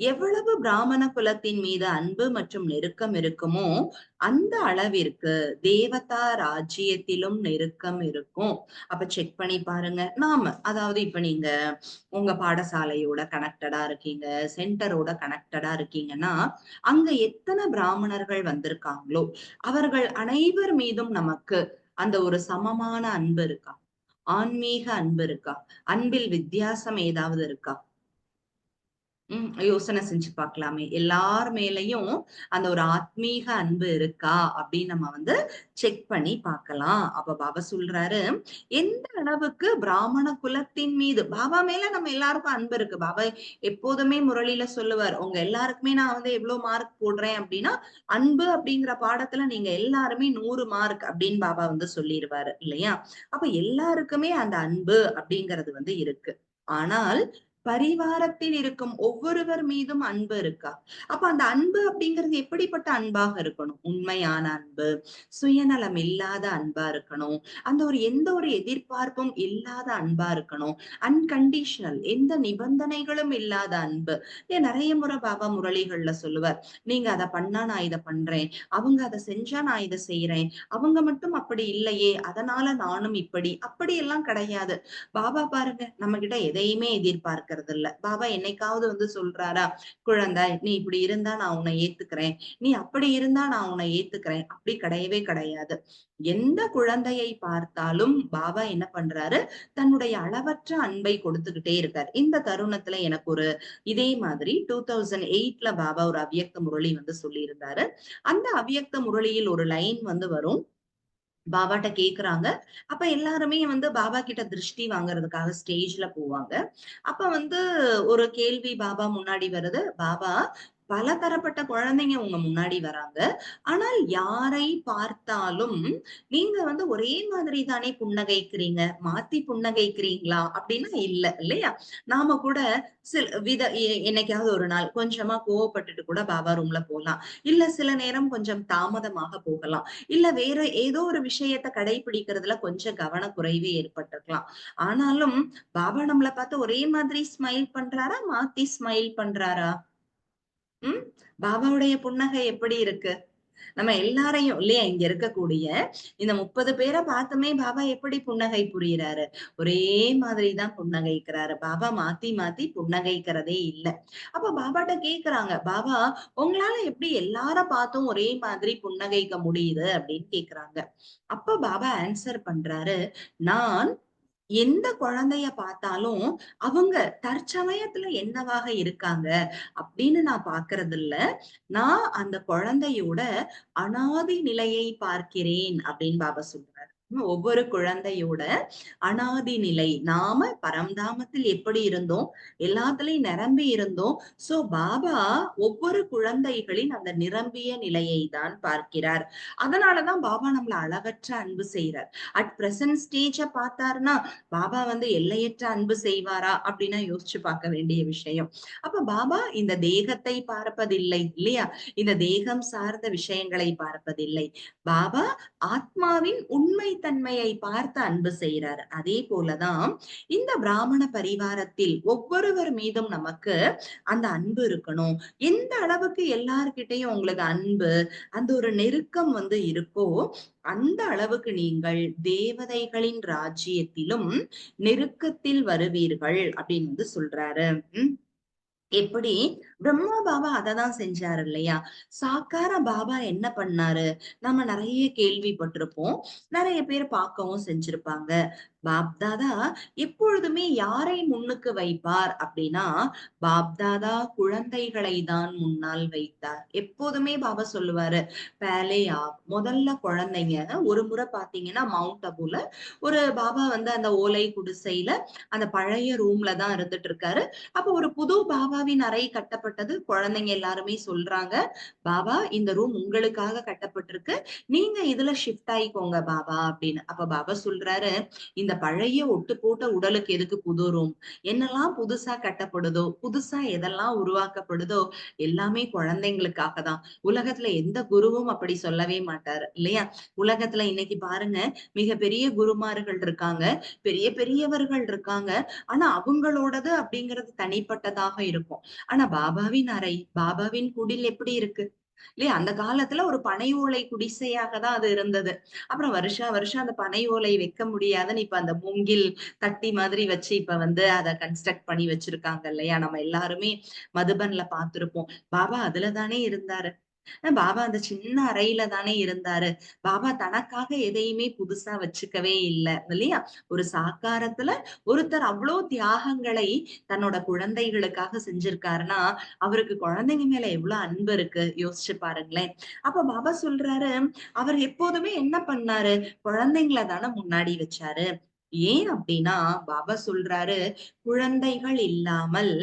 எவ்வளவு பிராமண குலத்தின் மீது அன்பு மற்றும் நெருக்கம் இருக்குமோ, அந்த அளவிற்கு தேவதா ராஜ்யத்திலும் நெருக்கம் இருக்கும். அப்ப செக் பண்ணி பாருங்க. நாம அதாவது இப்ப நீங்க உங்க பாடசாலையோட கனெக்டடா இருக்கீங்க, சென்டரோட கனெக்டடா இருக்கீங்கன்னா, அங்க எத்தன பிராமணர்கள் வந்திருக்காங்களோ, அவர்கள் அனைவர் மீதும் நமக்கு அந்த ஒரு சமமான அன்பு இருக்கா? ஆன்மீக அன்பு இருக்கா? அன்பில் வித்தியாசம் ஏதாவது இருக்கா? யோசனை செஞ்சு பார்க்கலாமே. எல்லார் மேலயும் அந்த ஒரு ஆத்மீக அன்பு இருக்கா? அப்படின்னு நம்ம செக் பண்ணி பார்க்கலாம். அப்ப பாபா சொல்றாரு, எந்த அளவுக்கு பிராமண குலத்தின் மீது பாபா மேல நம்ம எல்லாருக்கும் அன்பு இருக்கு. பாபா எப்போதுமே முரளியில சொல்லுவார், உங்க எல்லாருக்குமே நான் எவ்வளவு மார்க் போடுறேன் அப்படின்னா, அன்பு அப்படிங்கிற பாடத்துல நீங்க எல்லாருமே 100 மார்க் அப்படின்னு பாபா சொல்லிருவாரு இல்லையா? அப்ப எல்லாருக்குமே அந்த அன்பு அப்படிங்கிறது இருக்கு. ஆனால் பரிவாரத்தில் இருக்கும் ஒவ்வொருவர் மீதும் அன்பு இருக்கா? அப்ப அந்த அன்பு அப்படிங்கிறது எப்படிப்பட்ட அன்பாக இருக்கணும்? உண்மையான அன்பு, சுயநலம் இல்லாத அன்பா இருக்கணும். அந்த எந்த ஒரு எதிர்பார்ப்பும் இல்லாத அன்பா இருக்கணும். அன்கண்டிஷனல் எந்த நிபந்தனைகளும் இல்லாத அன்பு. ஏன் நெறைய முறை பாபா முரளிகள்ல சொல்லுவார். நீங்க அத பண்ணா நான் இத பண்றேன். அவங்க அத செஞ்சா நான் இத செய்றேன். அவங்க மட்டும் அப்படி இல்லையே, அதனால நானும் இப்படி. அப்படியெல்லாம் கிடையாது. பாபா பாருங்க, நம்மகிட்ட எதையுமே எதிர்பார்க்கறது பாக்குறது இல்ல. பாபா என்னைக்காவது வந்து சொல்றாரா, குழந்தாய் நீ இப்படி இருந்தா நான் உன்னை ஏத்துக்கிறேன், நீ அப்படி இருந்தா நான் உன்னை ஏத்துக்கிறேன், அப்படி கிடையவே கிடையாது. எந்த குழந்தையை பார்த்தாலும் பாபா என்ன பண்றாரு, தன்னுடைய அளவற்ற அன்பை கொடுத்துக்கிட்டே இருக்கார். இந்த தருணத்துல எனக்கு ஒரு இதே மாதிரி 2008ல பாபா ஒரு அவ்யக்த முரளி வந்து சொல்லியிருந்தாரு. அந்த அவ்யக்த முரளியில் ஒரு லைன் வந்து வரும். பாபாட்ட கேக்குறாங்க. அப்ப எல்லாருமே வந்து பாபா கிட்ட திருஷ்டி வாங்குறதுக்காக ஸ்டேஜ்ல போவாங்க. அப்ப வந்து ஒரு கேள்வி பாபா முன்னாடி வருது. பாபா, பல தரப்பட்ட குழந்தைங்க உங்க முன்னாடி வராங்க. ஆனால் யாரை பார்த்தாலும் நீங்க வந்து ஒரே மாதிரி தானே புன்னகைக்கிறீங்க. மாத்தி புன்னகைக்கிறீங்களா? அப்படின்னா இல்ல இல்லையா? நாம கூட சில என்னைக்காவது ஒரு நாள் கொஞ்சமா கோவப்பட்டுட்டு கூட பாபா ரூம்ல போலாம். இல்ல சில நேரம் கொஞ்சம் தாமதமாக போகலாம். இல்ல வேற ஏதோ ஒரு விஷயத்த கடைபிடிக்கிறதுல கொஞ்சம் கவனக்குறைவு ஏற்பட்டிருக்கலாம். ஆனாலும் பாபா நம்மள பார்த்து ஒரே மாதிரி ஸ்மைல் பண்றாரா? மாத்தி ஸ்மைல் பண்றாரா? ம். பாபாவுடைய புன்னகை எப்படி இருக்கு? நம்ம எல்லாரையும் இல்லையா? இங்க இருக்கக்கூடிய இந்த 30 பேர பார்த்துமே பாபா எப்படி புன்னகை புரியிறாரு? ஒரே மாதிரி தான் புன்னகைக்கிறாரு. பாபா மாத்தி மாத்தி புன்னகைக்கிறதே இல்ல. அப்ப பாபாட்ட கேக்குறாங்க, "பாபா, உங்களால எப்படி எல்லார பார்த்தும் ஒரே மாதிரி புன்னகைக்க முடியுது?" அப்படின்னு கேக்குறாங்க. அப்ப பாபா ஆன்சர் பண்றாரு, "நான் எந்த குழந்தைய பார்த்தாலும், அவங்க தற்சமயத்துல என்னவாக இருக்காங்க அப்படின்னு நான் பார்க்கறது இல்ல. நான் அந்த குழந்தையோட அனாதி நிலையை பார்க்கிறேன் அப்படின்னு பாபா சொல்றாரு. ஒவ்வொரு குழந்தையோட அனாதி நிலை. நாம பரம்தாமத்தில் எப்படி இருந்தோம்? எல்லாத்துலயும் நிரம்பி இருந்தோம். சோ பாபா ஒவ்வொரு குழந்தைகளின் அந்த நிரம்பிய நிலையை தான் பார்க்கிறார். அதனாலதான் பாபா நம்மள அளவற்ற அன்பு செய்றார். அட் பிரசன்ட் ஸ்டேஜ பார்த்தாருன்னா, பாபா வந்து எல்லையற்ற அன்பு செய்வாரா? அப்படின்னா யோசிச்சு பார்க்க வேண்டிய விஷயம். அப்ப பாபா இந்த தேகத்தை பார்ப்பதில்லை இல்லையா? இந்த தேகம் சார்ந்த விஷயங்களை பார்ப்பதில்லை. பாபா ஆத்மாவின் உண்மை தன்மையை பார்த்து அன்பு செய்றாரு. அதே போலதான் இந்த பிராமண பரிவாரத்தில் ஒவ்வொருவர் மீதும் நமக்கு அந்த அன்பு இருக்கணும். எந்த அளவுக்கு எல்லார்கிட்டயும் உங்களுக்கு அன்பு, அந்த ஒரு நெருக்கம் வந்து இருக்கோ, அந்த அளவுக்கு நீங்கள் தேவதைகளின் ராஜ்யத்திலும் நெருக்கத்தில் வருவீர்கள் அப்படின்னு வந்து சொல்றாரு. ம். எப்படி பிரம்மா பாபா அததான் செஞ்சாரு இல்லையா? சாக்கார பாபா என்ன பண்ணாரு? நம்ம நெறைய கேள்விப்பட்டிருப்போம். நெறைய பேர் பார்க்கவும் செஞ்சிருப்பாங்க. பாப்தாதா எப்பொழுதுமே யாரை முன்னுக்கு வைப்பார் அப்படின்னா, பாப்தாதா குழந்தைகளை தான் முன்னால் வைத்தார். எப்போதுமே பாபா சொல்லுவாரு, "பேலே ஆப்" முதல்ல குழந்தைங்க. ஒரு முறை பார்த்தீங்கன்னா, மவுண்ட் அபுல ஒரு பாபா வந்து அந்த ஓலை குடிசையில அந்த பழைய ரூம்ல தான் இருந்துட்டு இருக்காரு. அப்ப ஒரு புது பாபாவின் அறை கட்டப்பட்டது. குழந்தைங்க எல்லாருமே சொல்றாங்க, "பாபா இந்த ரூம் உங்களுக்காக கட்டப்பட்டிருக்கு. நீங்க இதுல ஷிஃப்ட் ஆயிக்கோங்க பாபா" அப்படின்னு. அப்ப பாபா சொல்றாரு, "இந்த பழைய ஒட்டு போட்ட உடலுக்கு எதுக்கு புது ரூம்? என்னெல்லாம் புதுசா கட்டப்படுதோ, புதுசா எதெல்லாம் உருவாக்கப்படுதோ, எல்லாமே குழந்தைங்களுக்காக தான்." உலகத்துல எந்த குருவும் அப்படி சொல்லவே மாட்டாரு இல்லையா? உலகத்துல இன்னைக்கு பாருங்க, மிகப்பெரிய குருமார்கள் இருக்காங்க. பெரிய பெரியவர்கள் இருக்காங்க. ஆனா அவங்களோடது அப்படிங்கிறது தனிப்பட்டதாக இருக்கும். ஆனா பாபாவின் அறை, பாபாவின் குடில் எப்படி இருக்கு? இல்லையா? அந்த காலத்துல ஒரு பனை ஓலை குடிசையாக தான் அது இருந்தது. அப்புறம் வருஷா வருஷம் அந்த பனை ஓலை வைக்க முடியாதுன்னு இப்ப அந்த மூங்கில் தட்டி மாதிரி வச்சு இப்ப வந்து அத கன்ஸ்ட்ரக்ட் பண்ணி வச்சிருக்காங்க இல்லையா? நம்ம எல்லாருமே மதுபன்ல பார்த்திருப்போம். பாபா அதுல தானே இருந்தாரு. பாபா அந்த சின்ன அறையில தானே இருந்தாரு. பாபா தனக்காக எதையுமே புதுசா வச்சுக்கவே இல்ல. இல்லையா? ஒரு சாக்காரத்துல ஒருத்தர் அவ்ளோ தியாகங்களை தன்னோட குழந்தைகளுக்காக செஞ்சிருக்காருன்னா, அவருக்கு குழந்தைங்க மேல எவ்ளோ அன்பு இருக்கு யோசிச்சு பாருங்களேன். அப்ப பாபா சொல்றாரு, அவர் எப்போதுமே என்ன பண்ணாரு? குழந்தைங்கள தான முன்னாடி வச்சாரு. ஏன் அப்டின்னா, பாபா சொல்றாரு, "குழந்தைகள் இல்லாமல்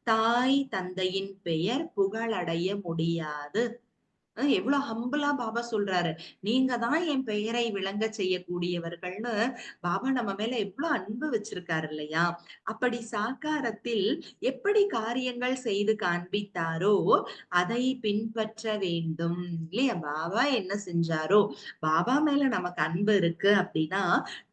தாய், தந்தையின் பெயர் புகழடைய முடியாது." எவ்வளோ ஹம்பிளா பாபா சொல்றாரு. நீங்க தான் என் பெயரை விளங்கச் செய்யக்கூடியவர்கள்னு பாபா நம்ம மேல எவ்ளோ அன்பு வச்சிருக்காரு இல்லையா? அப்படி சாக்காரத்தில் எப்படி காரியங்கள் செய்து காண்பித்தாரோ, அதை பின்பற்ற வேண்டும். இல்லையா? பாபா என்ன செஞ்சாரோ, பாபா மேல நமக்கு அன்பு இருக்கு அப்படின்னா,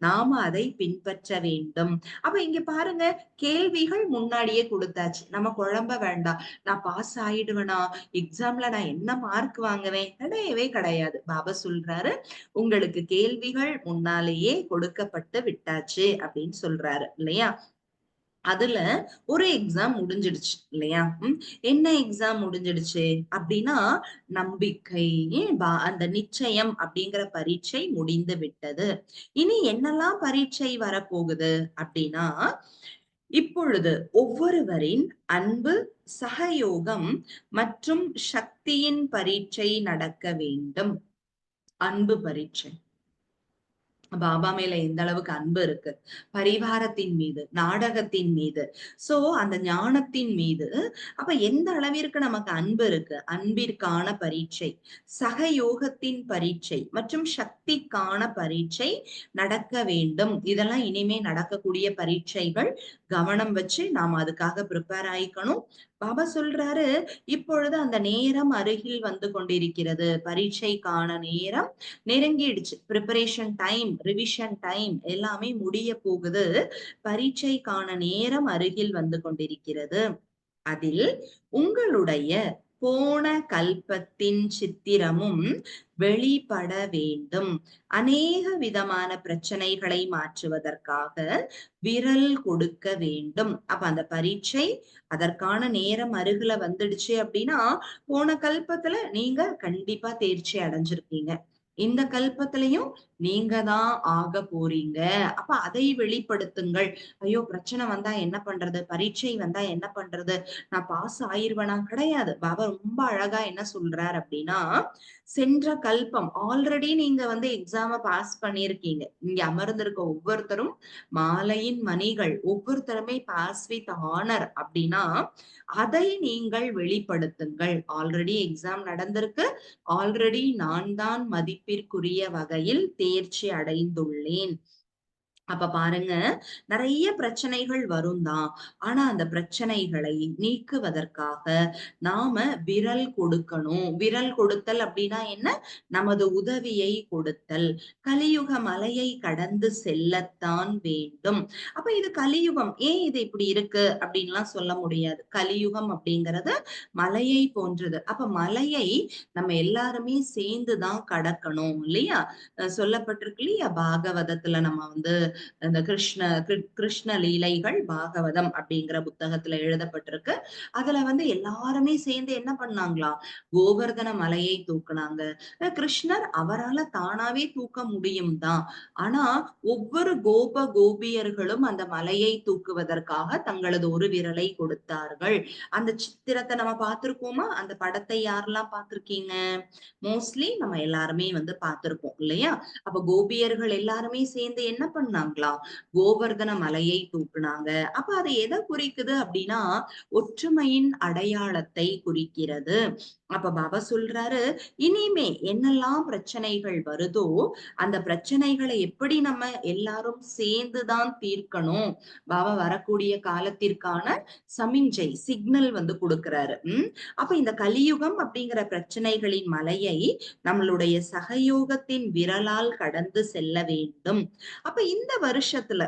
நாம அதை பின்பற்ற வேண்டும். அப்ப இங்க பாருங்க, கேள்விகள் முன்னாடியே குடுத்தாச்சு. நம்ம குழம்ப வேண்டாம். நான் பாஸ் ஆயிடுவேனா? எக்ஸாம்ல நான் என்ன மார்க் வாங்குவேன்? கிடையவே கிடையாது. பாபா சொல்றாரு, உங்களுக்கு கேள்விகள் முன்னாலேயே கொடுக்கப்பட்டு விட்டாச்சு அப்படின்னு சொல்றாரு இல்லையா? அதுல ஒரு எக்ஸாம் முடிஞ்சிடுச்சு இல்லையா? என்ன எக்ஸாம் முடிஞ்சிடுச்சு அப்படின்னா, நம்பிக்கை, அந்த நிச்சயம் அப்படிங்கிற பரீட்சை முடிந்து விட்டது. இனி என்னெல்லாம் பரீட்சை வரப்போகுது அப்படின்னா, இப்பொழுது ஒவ்வொருவரின் அன்பு, சகயோகம் மற்றும் சக்தியின் பரீட்சை நடக்க வேண்டும். அன்பு பரீட்சை. பாபா மேல எந்த அளவுக்கு அன்பு இருக்கு, பரிவாரத்தின் மீது, நாடகத்தின் மீது, சோ அந்த ஞானத்தின் மீது. அப்ப எந்த அளவிற்கு நமக்கு அன்பு இருக்கு, அன்பிற்கான பரீட்சை, சகயோகத்தின் பரீட்சை மற்றும் சக்திக்கான பரீட்சை நடக்க வேண்டும். இதெல்லாம் இனிமே நடக்கக்கூடிய பரீட்சைகள். கவனம் வச்சு நாம அதுக்காக ப்ரிப்பேர் ஆயிக்கணும். பாபா சொல்றாரு, இப்பொழுது அந்த நேரம் அருகில் வந்து கொண்டிருக்கிறது. பரீட்சைக்கான நேரம் நெருங்கிடுச்சு. பிரிப்பரேஷன் டைம், ரிவிஷன் டைம் எல்லாமே முடிய போகுது. பரீட்சைக்கான நேரம் அருகில் வந்து கொண்டிருக்கிறது. அதில் உங்களுடைய போன கல்பத்தின் சித்திரமும் வெளிப்பட வேண்டும். அநேக விதமான பிரச்சனைகளை மாற்றுவதற்காக விரல் கொடுக்க வேண்டும். அப்ப அந்த பரீட்சை அதற்கான நேரம் அருகில வந்துடுச்சு அப்படின்னா, போன கல்பத்துல நீங்க கண்டிப்பா தேர்ச்சி அடைஞ்சிருக்கீங்க. இந்த கல்பத்திலையும் நீங்க தான் ஆக போறீங்க. அப்ப அதை வெளிப்படுத்துங்கள். ஐயோ! பிரச்சனை வந்தா என்ன பண்றது? பரீட்சை வந்தா என்ன பண்றது? நான் பாஸ் ஆயிருவேனா? கிடையாது. பாபா ரொம்ப அழகா என்ன சொல்றார் அப்படின்னா, சென்ற கல்பம் ஆல்ரெடி நீங்க வந்து எக்ஸாம பாஸ் பண்ணியிருக்கீங்க. இங்க அமர்ந்திருக்க ஒவ்வொருத்தரும் மாலையின் மணிகள். ஒவ்வொருத்தருமே பாஸ் வித் ஆனர் அப்படின்னா, அதை நீங்கள் வெளிப்படுத்துங்கள். ஆல்ரெடி எக்ஸாம் நடந்திருக்கு. ஆல்ரெடி நான் தான் மதிப்பிற்குரிய வகையில் தேர்ச்சி அடைந்துள்ளேன். அப்ப பாருங்க, நெறைய பிரச்சனைகள் வரும் தான். ஆனா அந்த பிரச்சனைகளை நீக்குவதற்காக நாம விரல் கொடுக்கணும். விரல் கொடுத்தல் அப்படின்னா என்ன? நமது உதவியை கொடுத்தல். கலியுக மலையை கடந்து செல்லத்தான் வேண்டும். அப்ப இது கலியுகம். ஏன் இது இப்படி இருக்கு அப்படின்லாம் சொல்ல முடியாது. கலியுகம் அப்படிங்கிறது மலையை போன்றது. அப்ப மலையை நம்ம எல்லாருமே சேர்ந்து தான் கடக்கணும் இல்லையா? சொல்லப்பட்டிருக்கு இல்லையா? பாகவதத்துல நம்ம வந்து இந்த கிருஷ்ண லீலைகள் பாகவதம் அப்படிங்கிற புத்தகத்துல எழுதப்பட்டிருக்கு. அதுல வந்து எல்லாருமே சேர்ந்து என்ன பண்ணாங்களாம்? கோவர்தன மலையை தூக்குனாங்க. கிருஷ்ணர் அவரால தானாவே தூக்க முடியும் தான். ஆனா ஒவ்வொரு கோபியர்களும் அந்த மலையை தூக்குவதற்காக தங்களது ஒரு விரலை கொடுத்தார்கள். அந்த சித்திரத்தை நம்ம பார்த்திருக்கோமா? அந்த படத்தை யாரெல்லாம் பார்த்திருக்கீங்க? மோஸ்ட்லி நம்ம எல்லாருமே வந்து பார்த்திருப்போம் இல்லையா? அப்ப கோபியர்கள் எல்லாருமே சேர்ந்து என்ன பண்ணாங்களாம்? கோவர்தன மலையை தூக்குனாங்க. அப்ப அது எதை குறிக்குது அப்படின்னா, ஒற்றுமையின் அடையாளத்தை குறிக்கிறது. அப்ப பாபா சொல்றாரு, இனிமே என்னெல்லாம் பிரச்சனைகள் வருதோ, அந்த பிரச்சனைகளை எப்படி நம்ம எல்லாரும் சேர்ந்துதான் தீர்க்கணும். பாபா வரக்கூடிய காலத்திற்கான சமிஞ்சை, சிக்னல் வந்து கொடுக்கிறாரு. அப்ப இந்த கலியுகம் அப்படிங்கிற பிரச்சனைகளின் மலையை நம்மளுடைய சகயோகத்தின் விரலால் கடந்து செல்ல வேண்டும். அப்ப இந்த வருஷத்துல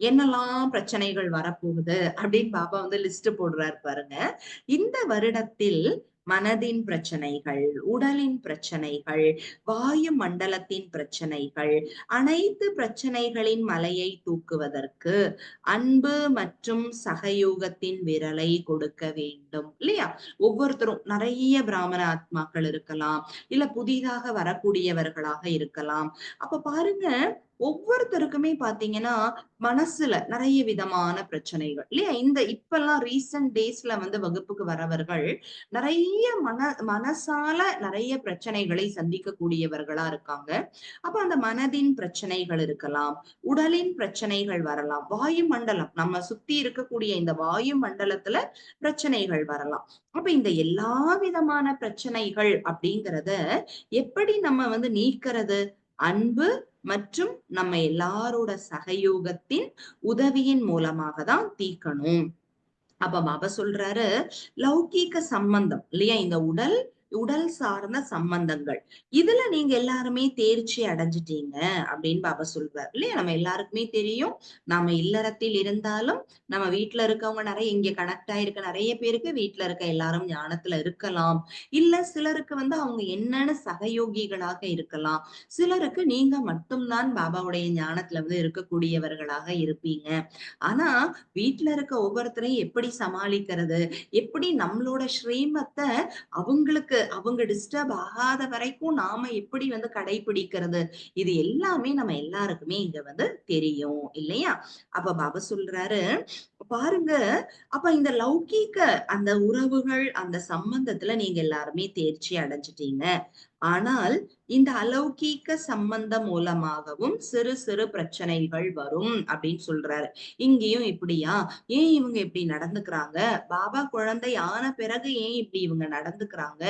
என்னெல்லாம் பிரச்சனைகள் வரப்போகுது அப்படின்னு பாபா வந்து லிஸ்ட் போடுறாரு பாருங்க. இந்த வருடத்தில் மனதின் பிரச்சனைகள், உடலின் பிரச்சனைகள், வாயு மண்டலத்தின் பிரச்சனைகள், அனைத்து பிரச்சனைகளின் மலையை தூக்குவதற்கு அன்பு மற்றும் சகயோகத்தின் விரலை கொடுக்க வேண்டும் இல்லையா? ஒவ்வொருத்தரும் நிறைய பிராமண ஆத்மாக்கள் இருக்கலாம், இல்ல புதிதாக வரக்கூடியவர்களாக இருக்கலாம். அப்ப பாருங்க, ஒவ்வொருத்தருக்குமே பாத்தீங்கன்னா மனசுல நிறைய விதமான பிரச்சனைகள் இல்லையா? இப்பெல்லாம் ரீசன்ட் டேஸ்ல வந்து வகுப்புக்கு வரவர்கள் நிறைய மனசால நிறைய பிரச்சனைகளை சந்திக்கக்கூடியவர்களா இருக்காங்க. அப்ப அந்த மனதின் பிரச்சனைகள் இருக்கலாம், உடலின் பிரச்சனைகள் வரலாம், வாயு மண்டலம் நம்ம சுத்தி இருக்கக்கூடிய இந்த வாயு மண்டலத்துல பிரச்சனைகள் வரலாம். அப்ப இந்த எல்லா விதமான பிரச்சனைகள் அப்படிங்கிறத எப்படி நம்ம வந்து நீக்கிறது? அன்பு மற்றும் நம்ம எல்லாரோட சகயோகத்தின் உதவியின் மூலமாக தான் தீர்க்கணும். அப்ப பாபா சொல்றாரு, லௌகீக சம்பந்தம் இல்லையா? இந்த உடல் உடல் சார்ந்த சம்பந்தங்கள். இதுல நீங்க எல்லாருமே தேர்ச்சி அடைஞ்சிட்டீங்க அப்படின்னு பாபா சொல்றாரு இல்லையா? நம்ம எல்லாருக்குமே தெரியும். நாம இல்லறத்தில் இருந்தாலும் நம்ம வீட்டுல இருக்கவங்க நிறைய இங்க கனெக்ட் ஆயிருக்க நிறைய பேருக்கு வீட்டுல இருக்க எல்லாரும் ஞானத்துல இருக்கலாம். இல்ல சிலருக்கு அவங்க என்னன்னு சகயோகிகளாக இருக்கலாம். சிலருக்கு நீங்க மட்டும்தான் பாபாவுடைய ஞானத்துல இருக்கக்கூடியவர்களாக இருப்பீங்க. ஆனா வீட்டுல இருக்க ஒவ்வொருத்தரையும் எப்படி சமாளிக்கிறது, எப்படி நம்மளோட ஸ்ரீமத்தை அவங்க டிஸ்டர்ப் ஆகாத வரைக்கும் நாம எப்படி கடைபிடிக்கிறது, இது எல்லாமே நம்ம எல்லாருக்குமே இங்க தெரியும் இல்லையா? அப்ப பாபா சொல்றாரு பாருங்க, அப்ப இந்த லௌகீக அந்த உறவுகள் அந்த சம்பந்தத்துல நீங்க எல்லாருமே தேர்ச்சி அடைஞ்சிட்டீங்க. ஆனால் இந்த அலௌகீக சம்பந்தம் மூலமாகவும் சிறு சிறு பிரச்சனைகள் வரும் அப்படின்னு சொல்றாரு. இங்கேயும் இப்படியா, ஏன் இவங்க இப்படி நடந்துக்கிறாங்க, பாபா குழந்தை ஆன பிறகு ஏன் இப்படி இவங்க நடந்துக்கிறாங்க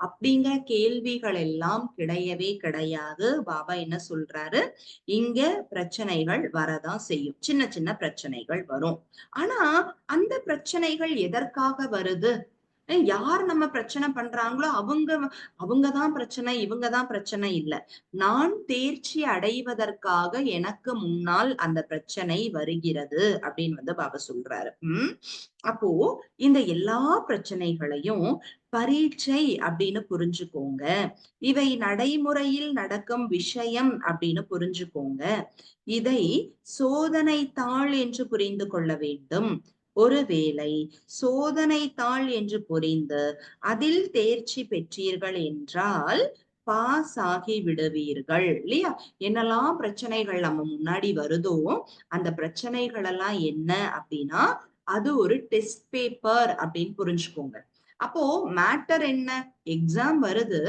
அப்படிங்கிற கேள்விகள் எல்லாம் கிடையவே கிடையாது. பாபா என்ன சொல்றாரு, இங்க பிரச்சனைகள் வரதான் செய்யும், சின்ன சின்ன பிரச்சனைகள் வரும். ஆனா அந்த பிரச்சனைகள் எதற்காக வருது, யார் நம்ம பிரச்சனை பண்றாங்களோ அவங்கதான் பிரச்சனை, இவங்கதான் பிரச்சனை இல்ல. நான் தேர்ச்சி அடைவதற்காக எனக்கு முன்னால் அந்த பிரச்சனை வருகிறது அப்படின்னு பாபா சொல்றாரு. அப்போ இந்த எல்லா பிரச்சனைகளையும் பரீட்சை அப்படின்னு புரிஞ்சுக்கோங்க. இவை நடைமுறையில் நடக்கும் விஷயம் அப்படின்னு புரிஞ்சுக்கோங்க. இதை சோதனை தாள் என்று புரிந்து கொள்ள வேண்டும். ஒருவேளை சோதனை தாள் என்று புரிந்து அதில் தேர்ச்சி பெற்றீர்கள் என்றால் பாஸ் ஆகி விடுவீர்கள் இல்லையா? என்னெல்லாம் பிரச்சனைகள் நம்ம முன்னாடி வருதோ அந்த பிரச்சனைகள் எல்லாம் என்ன அப்படின்னா அது ஒரு டெஸ்ட் பேப்பர் அப்படின்னு புரிஞ்சுக்கோங்க. அப்போ மேட்டர் என்ன, எக்ஸாம் வருது,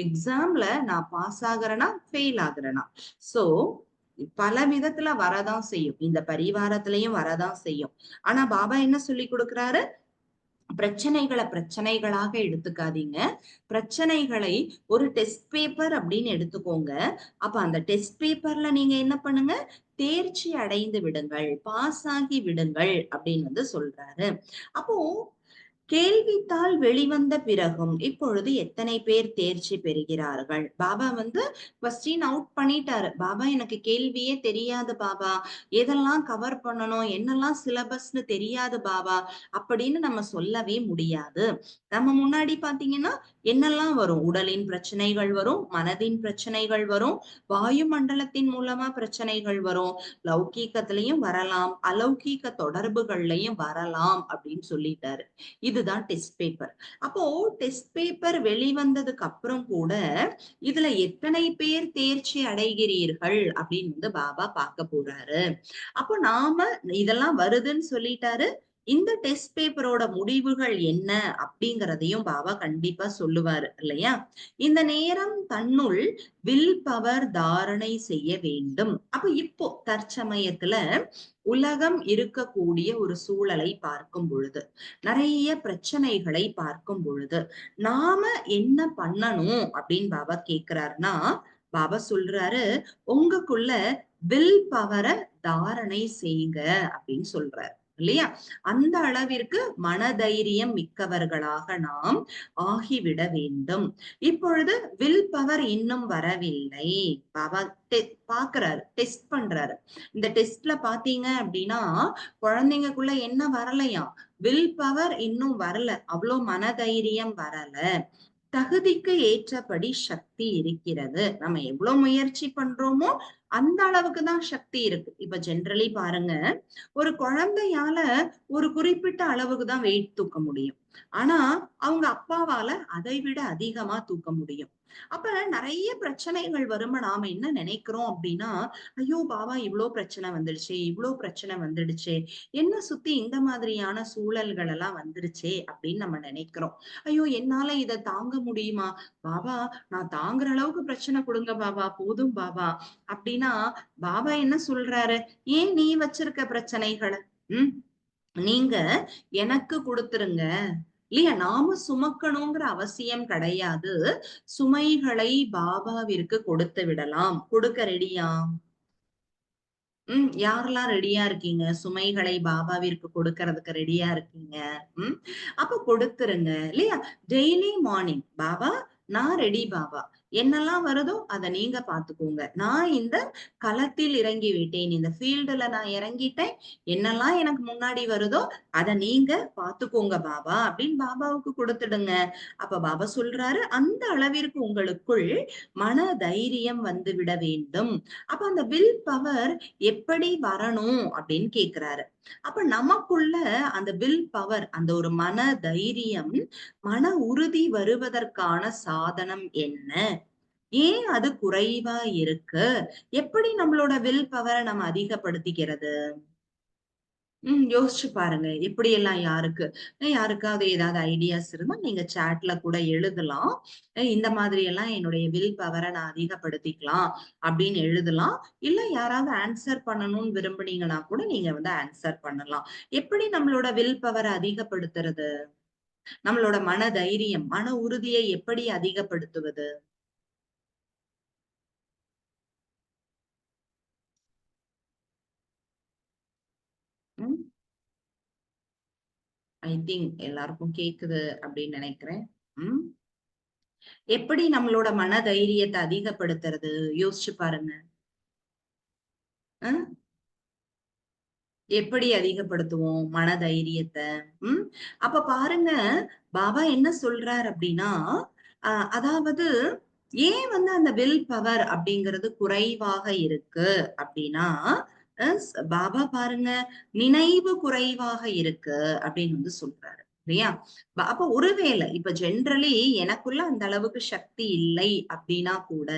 எக்ஸாம்ல நான் பாஸ் ஆகுறேனா ஃபெயில் ஆகுறேனா, சோ பல விதத்துல வரதான் செய்யும், இந்த பரிவாரத்திலையும் வரதான் செய்யும். ஆனா பாபா என்ன சொல்லி கொடுக்கிறாரு, பிரச்சனைகளை பிரச்சனைகளாக எடுத்துக்காதீங்க, பிரச்சனைகளை ஒரு டெஸ்ட் பேப்பர் அப்படின்னு எடுத்துக்கோங்க. அப்ப அந்த டெஸ்ட் பேப்பர்ல நீங்க என்ன பண்ணுங்க, தேர்ச்சி அடைந்து விடுங்கள், பாஸ் ஆகி விடுங்கள் அப்படின்னு சொல்றாரு. அப்போ கேள்வித்தாள் வெளிவந்த பிறகும் இப்பொழுது எத்தனை பேர் தேர்ச்சி பெறுகிறார்கள்? பாபா கொஸ்டின் அவுட் பண்ணிட்டாரு. பாபா எனக்கு கேள்வியே தெரியாது பாபா, எதெல்லாம் கவர் பண்ணணும், என்னெல்லாம் சிலபஸ்னு தெரியாது பாபா அப்படின்னு நம்ம சொல்லவே முடியாது. நம்ம முன்னாடி பாத்தீங்கன்னா என்னெல்லாம் வரும், உடலின் பிரச்சனைகள் வரும், மனதின் பிரச்சனைகள் வரும், வாயு மண்டலத்தின் மூலமா பிரச்சனைகள் வரும், லௌகீகத்திலையும் வரலாம், அலௌகீக தொடர்புகள்லயும் வரலாம் அப்படின்னு சொல்லிட்டாரு. இதுதான் டெஸ்ட் பேப்பர். அப்போ டெஸ்ட் பேப்பர் வெளிவந்ததுக்கு அப்புறம் கூட இதுல எத்தனை பேர் தேர்ச்சி அடைகிறீர்கள் அப்படின்னு பாபா பார்க்க போறாரு. அப்போ நாம இதெல்லாம் வருதுன்னு சொல்லிட்டாரு, இந்த டெஸ்ட் பேப்பரோட முடிவுகள் என்ன அப்படிங்கிறதையும் பாபா கண்டிப்பா சொல்லுவாரு இல்லையா? இந்த நேரம் தன்னுள் வில் பவர் தாரணை செய்ய வேண்டும். அப்ப இப்போ தற்சமயத்துல உலகம் இருக்கக்கூடிய ஒரு சூழலை பார்க்கும் பொழுது, நிறைய பிரச்சனைகளை பார்க்கும் பொழுது நாம என்ன பண்ணணும் அப்படின்னு பாபா கேக்குறாருன்னா, பாபா சொல்றாரு உங்களுக்குள்ள வில் பவரை தாரணை செய்யுங்க அப்படின்னு சொல்றாரு இல்லையா? அந்த அளவிற்கு மனதைரியம் மிக்கவர்களாக நாம் ஆகிவிட வேண்டும். இப்பொழுது வில் பவர் இன்னும் வரவில்லை. பாபா பாக்குறாரு, டெஸ்ட் பண்றாரு. இந்த டெஸ்ட்ல பாத்தீங்க அப்படின்னா குழந்தைங்களுக்குள்ள என்ன வரலையா, வில் பவர் இன்னும் வரல, அவ்வளவு மனதைரியம் வரல. தகுதிக்கு ஏற்றபடி சக்தி இருக்கிறது. நம்ம எவ்வளவு முயற்சி பண்றோமோ அந்த அளவுக்குதான் சக்தி இருக்கு. இப்ப ஜென்ரலி பாருங்க, ஒரு குழந்தையால ஒரு குறிப்பிட்ட அளவுக்குதான் வெயிட் தூக்க முடியும். ஆனா அவங்க அப்பாவால அதை விட அதிகமா தூக்க முடியும். அப்ப நிறைய பிரச்சனைகள் வரும்ப நாம என்ன நினைக்கிறோம் அப்படின்னா, ஐயோ பாபா இவ்வளவு பிரச்சனை வந்துடுச்சே, இவ்வளவு பிரச்சனை வந்துடுச்சே, என்ன சுத்தி இந்த மாதிரியான சூழல்கள் எல்லாம் வந்துருச்சே அப்படின்னு நம்ம நினைக்கிறோம். ஐயோ என்னால இதை தாங்க முடியுமா பாபா, நான் தாங்குற அளவுக்கு பிரச்சனை கொடுங்க பாபா, போதும் பாபா அப்படின்னா பாபா என்ன சொல்றாரு, ஏன் நீ வச்சிருக்க பிரச்சனைகளை நீங்க எனக்கு கொடுத்துருங்க இல்லையா? நாம சுமக்கணுங்கிற அவசியம் கிடையாது. சுமைகளை பாபாவிற்கு கொடுத்து விடலாம். கொடுக்க ரெடியா? யாரெல்லாம் ரெடியா இருக்கீங்க? சுமைகளை பாபாவிற்கு கொடுக்கறதுக்கு ரெடியா இருக்கீங்க? ம். அப்ப கொடுத்துருங்க. இல்லையா? டெய்லி மார்னிங், பாபா நான் ரெடி பாபா. என்னெல்லாம் வருதோ அத நீங்க பார்த்துக்கோங்க. நான் இந்த களத்தில் இறங்கி விட்டேன். இந்த ஃபீல்டுல நான் இறங்கிட்டேன். என்னெல்லாம் எனக்கு முன்னாடி வருதோ அத நீங்க பார்த்துக்கோங்க பாபா அப்படின்னு பாபாவுக்கு குடுத்துடுங்க. அப்ப பாபா சொல்றாரு, அந்த அளவிற்கு உங்களுக்குள் மன தைரியம் வந்துவிட வேண்டும். அப்ப அந்த வில் பவர் எப்படி வரணும் அப்படின்னு கேக்குறாரு. அப்ப நமக்குள்ள அந்த வில் பவர், அந்த ஒரு மன தைரியம், மன உறுதி வருவதற்கான சாதனம் என்ன? ஏன் அது குறைவா இருக்கு? எப்படி நம்மளோட வில் பவர நம்ம அதிகப்படுத்திக்கிறது? யோசிச்சு பாருங்க. எப்படியெல்லாம் யாருக்கு? யாருக்காவது ஏதாவது ஐடியாஸ் இருந்தா நீங்க சாட்ல கூட எழுதலாம். இந்த மாதிரி எல்லாம் என்னுடைய வில் பவர நான் அதிகப்படுத்திக்கலாம் அப்படின்னு எழுதலாம். இல்ல யாராவது ஆன்சர் பண்ணணும்னு விரும்புனீங்கன்னா கூட நீங்க வந்து ஆன்சர் பண்ணலாம். எப்படி நம்மளோட வில் பவர அதிகப்படுத்துறது? நம்மளோட மன தைரியம், மன உறுதியை எப்படி அதிகப்படுத்துவது? ம். ஐ திங்க் எல்லாருக்கும் கேக்குது அப்படின்னு நினைக்கிறேன். ம். எப்படி நம்மளோட மன தைரியத்த அதிகப்படுத்துறது? யோசிச்சு பாருங்க. அ எப்படி அதிகப்படுத்துவோம் மன தைரியத்த? ம். அப்ப பாருங்க, பாபா என்ன சொல்றார் அப்படின்னா, அ அதாவது ஏன் வந்து அந்த வில் பவர் அப்படிங்கிறது குறைவாக இருக்கு அப்படின்னா, பாபா பாருங்க, நினைவு குறைவாக இருக்கு அப்படின்னு வந்து சொல்றாரு. இல்லையா? அப்ப ஒருவேளை இப்ப ஜெனரலி எனக்குள்ள அந்த அளவுக்கு சக்தி இல்லை அப்படின்னா கூட,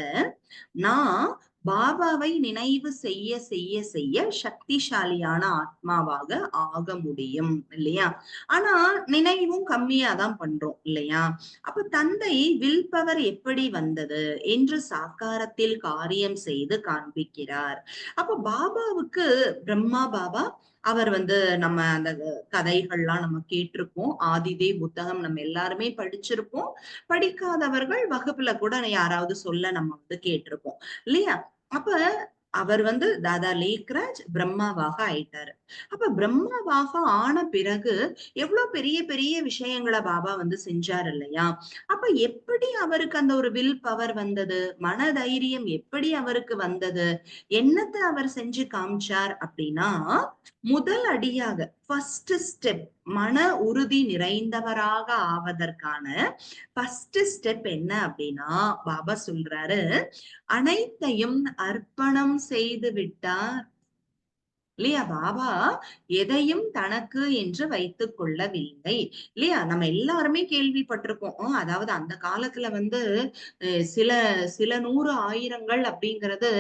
நான் பாபாவை நினைவு செய்ய செய்ய செய்ய சக்திசாலியான ஆத்மாவாக ஆக முடியும் இல்லையா? ஆனா நினைவும் கம்மியா தான் பண்றோம் இல்லையா? அப்ப தந்தை வில் பவர் எப்படி வந்தது என்று சாக்காரத்தில் காரியம் செய்து காண்பிக்கிறார். அப்ப பாபாவுக்கு பிரம்மா பாபா அவர் வந்து நம்ம அந்த கதைகள்லாம் நம்ம கேட்டிருப்போம். ஆதிதேவ் புத்தகம் நம்ம எல்லாருமே படிச்சிருப்போம். படிக்காதவர்கள் வகுப்புல கூட யாராவது சொல்ல நம்ம வந்து கேட்டிருப்போம். இல்லையா? அப்ப அவர் வந்து தாதா லேக்ராஜ் பிரம்மாவாக ஆயிட்டாரு. அப்ப பிரம்மாவாக ஆன பிறகு எவ்வளவு பெரிய பெரிய விஷயங்கள பாபா வந்து செஞ்சாரு இல்லையா? அப்ப எப்படி அவருக்கு அந்த ஒரு வில் பவர் வந்தது? மனதைரியம் எப்படி அவருக்கு வந்தது? என்னத்த அவர் செஞ்சு காமிச்சார் அப்படின்னா, முதல் அடியாக ஃபர்ஸ்ட் ஸ்டெப் மன உறுதி நிறைந்தவராக ஆவதற்கான ஃபர்ஸ்ட் ஸ்டெப் என்ன அப்படின்னா, பாபா சொல்றாரு, அனைத்தையும் அர்ப்பணம் செய்து விட்டார். இல்லையா? பாபா எதையும் தனக்கு என்று வைத்துக் கொள்ளவில்லை. இல்லையா? நம்ம எல்லாருமே கேள்விப்பட்டிருக்கோம். அதாவது அந்த காலத்துல வந்து சில சில 100 ஆயிரங்கள் அப்படிங்கிறது,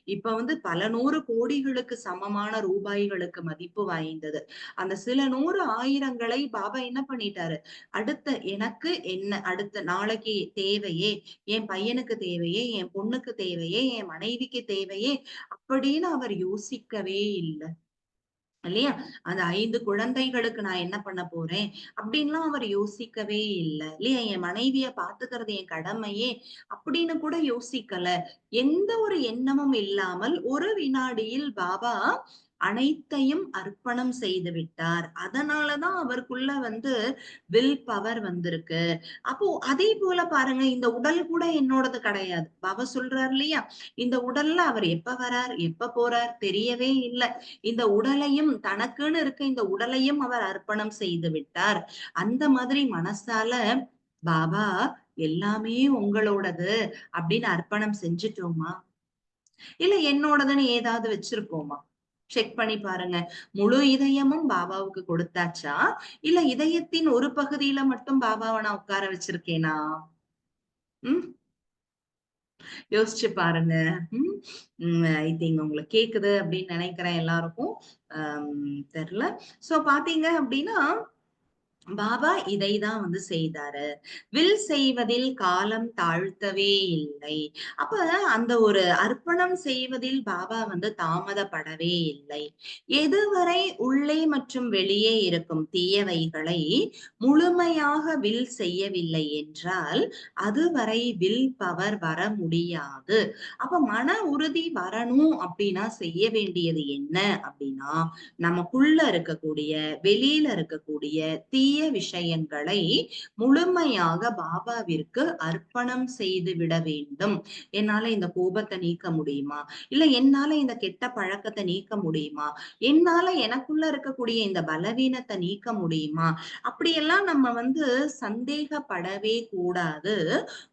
இப்ப வந்து பல 100 கோடிகளுக்கு சமமான ரூபாய்களுக்கு மதிப்பு வாய்ந்தது. அந்த சில 100 ஆயிரங்களை பாபா என்ன பண்ணிட்டாரு? அடுத்த எனக்கு என்ன அடுத்த நாளைக்கு தேவையே, என் பையனுக்கு தேவையே, என் பொண்ணுக்கு தேவையே, என் மனைவிக்கு தேவையே அப்படின்னு அவர் யோசிக்கவே இல்ல. இல்லையா? அந்த 5 குழந்தைகளுக்கு நான் என்ன பண்ண போறேன்? அப்படின்லாம் அவர் யோசிக்கவே இல்ல. இல்லையா? என் மனைவிய பாத்துக்கிறது என் கடமையே அப்படின்னு கூட யோசிக்கல. எந்த ஒரு எண்ணமும் இல்லாமல் ஒரு வினாடியில் பாபா அனைத்தையும் அர்ப்பணம் செய்து விட்டார். அதனால தான் அவருக்குள்ள வந்து வில் பவர் வந்திருக்கு. அப்போ அதே போல பாருங்க, இந்த உடல் கூட என்னோடது கிடையாது. பாபா சொல்றார் இல்லையா? இந்த உடல்ல அவர் எப்ப வரார்? எப்ப போறார்? தெரியவே இல்ல. இந்த உடலையும் தனக்குன்னு இருக்க இந்த உடலையும் அவர் அர்ப்பணம் செய்து விட்டார். அந்த மாதிரி மனசால பாபா எல்லாமே உங்களோடது அப்படின்னு அர்ப்பணம் செஞ்சுட்டோமா? இல்ல என்னோடதுன்னு ஏதாவது வச்சிருக்கோமா? செக் பண்ணி பாருங்க. முழு இதயமும் பாபாவுக்கு கொடுத்தாச்சா? இல்ல இதயத்தின் ஒரு பகுதியில மட்டும் பாபாவ நான் உட்கார வச்சிருக்கேனா? ம். யோசிச்சு பாருங்க. ம். ஐ திங்க் உங்களுக்கு கேக்குது அப்படின்னு நினைக்கிறேன் எல்லாருக்கும். தெரியல. சோ பாத்தீங்க அப்படின்னா பாபா இதைதான் செய்தாரு. வில் செய்வதில் காலம் தாழ்த்தவே இல்லை. அப்ப அந்த ஒரு அர்ப்பணம் செய்வதில் பாபா தாமதப்படவே இல்லை. எதுவரை உள்ளே மற்றும் வெளியே இருக்கும் தீயவைகளை முழுமையாக வில் செய்யவில்லை என்றால், அதுவரை வில் பவர் வர முடியாது. அப்ப மன உறுதி வரணும் அப்படின்னா செய்ய வேண்டியது என்ன அப்படின்னா, நமக்குள்ள இருக்கக்கூடிய, வெளியில இருக்கக்கூடிய தீய விஷயங்களை முழுமையாக பாபாவிற்கு அர்ப்பணம் செய்து விட வேண்டும். என்னால இந்த கோபத்தை நீக்க முடியுமா? இல்ல என்னால இந்த கெட்ட பழக்கத்தை நீக்க முடியுமா? என்னால எனக்குள்ள இருக்கக்கூடிய இந்த பலவீனத்தை நீக்க முடியுமா? அப்படியெல்லாம் நம்ம சந்தேகப்படவே கூடாது.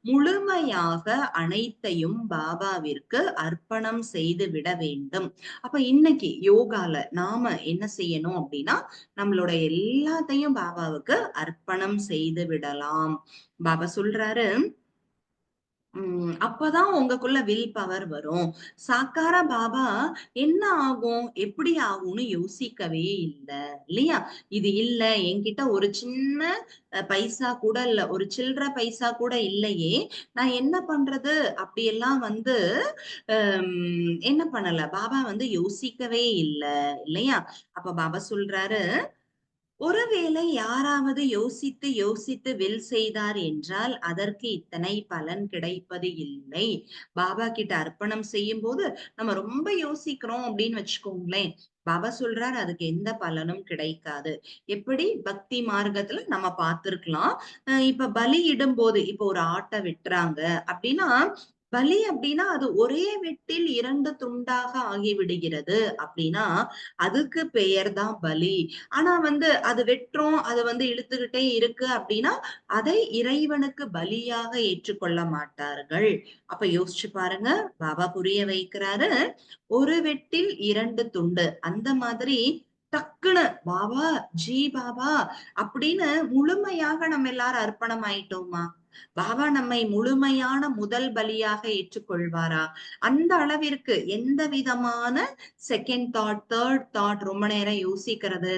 முழுமையாக அனைத்தையும் பாபாவிற்கு அர்ப்பணம் செய்து விட வேண்டும். அப்ப இன்னைக்கு யோகால நாம என்ன செய்யணும் அப்படின்னா, நம்மளோட எல்லாத்தையும் பாபாவுக்கு அர்ப்பணம் செய்து விடலாம். பாபா சொல்றாரு, அப்பதான் உங்களுக்குள்ள வில் பவர் வரும். சாக்கார பாபா என்ன ஆகும், எப்படி ஆகும்னு யோசிக்கவே இல்ல. இல்லையா? இது இல்ல, என்கிட்ட ஒரு சின்ன பைசா கூட இல்ல, ஒரு சில்லற பைசா கூட இல்லையே, நான் என்ன பண்றது? அப்படியெல்லாம் என்ன பண்ணல. பாபா யோசிக்கவே இல்ல. இல்லையா? அப்ப பாபா சொல்றாரு, ஒருவேளை யாராவது யோசித்து யோசித்து வில் செய்தார் என்றால் அதற்கு இத்தனை பலன் கிடைப்பது இல்லை. பாபா கிட்ட அர்ப்பணம் செய்யும் போது நம்ம ரொம்ப யோசிக்கிறோம் அப்படின்னு வச்சுக்கோங்களேன், பாபா சொல்றாரு அதுக்கு எந்த பலனும் கிடைக்காது. எப்படி பக்தி மார்க்கத்துல நம்ம பார்த்திருக்கலாம். இப்ப பலி இடும்போது இப்ப ஒரு ஆட்டை வெட்டுறாங்க அப்படின்னா, பலி அப்படின்னா அது ஒரே வெட்டில் 2 துண்டாக ஆகிவிடுகிறது அப்படின்னா, அதுக்கு பெயர் தான் பலி. ஆனா அது வெட்டுறோம், அது இழுத்துக்கிட்டே இருக்கு அப்படின்னா, அதை இறைவனுக்கு பலியாக ஏற்றுக்கொள்ள மாட்டார்கள். அப்ப யோசிச்சு பாருங்க, பாபா புரிய வைக்கிறாரு, ஒரு வெட்டில் 2 துண்டு. அந்த மாதிரி டக்குன்னு பாபா, ஜி பாபா அப்படின்னு முழுமையாக நம்ம எல்லாரும் அர்ப்பணம் ஆயிட்டோமா? பாபா நம்மை முழுமையான முதல் பலியாக ஏற்றுக்கொள்வாரா? அந்த அளவிற்கு எந்த விதமான செகண்ட் தாட், தேர்ட் தாட், ரொம்ப நேரம் யோசிக்கிறது,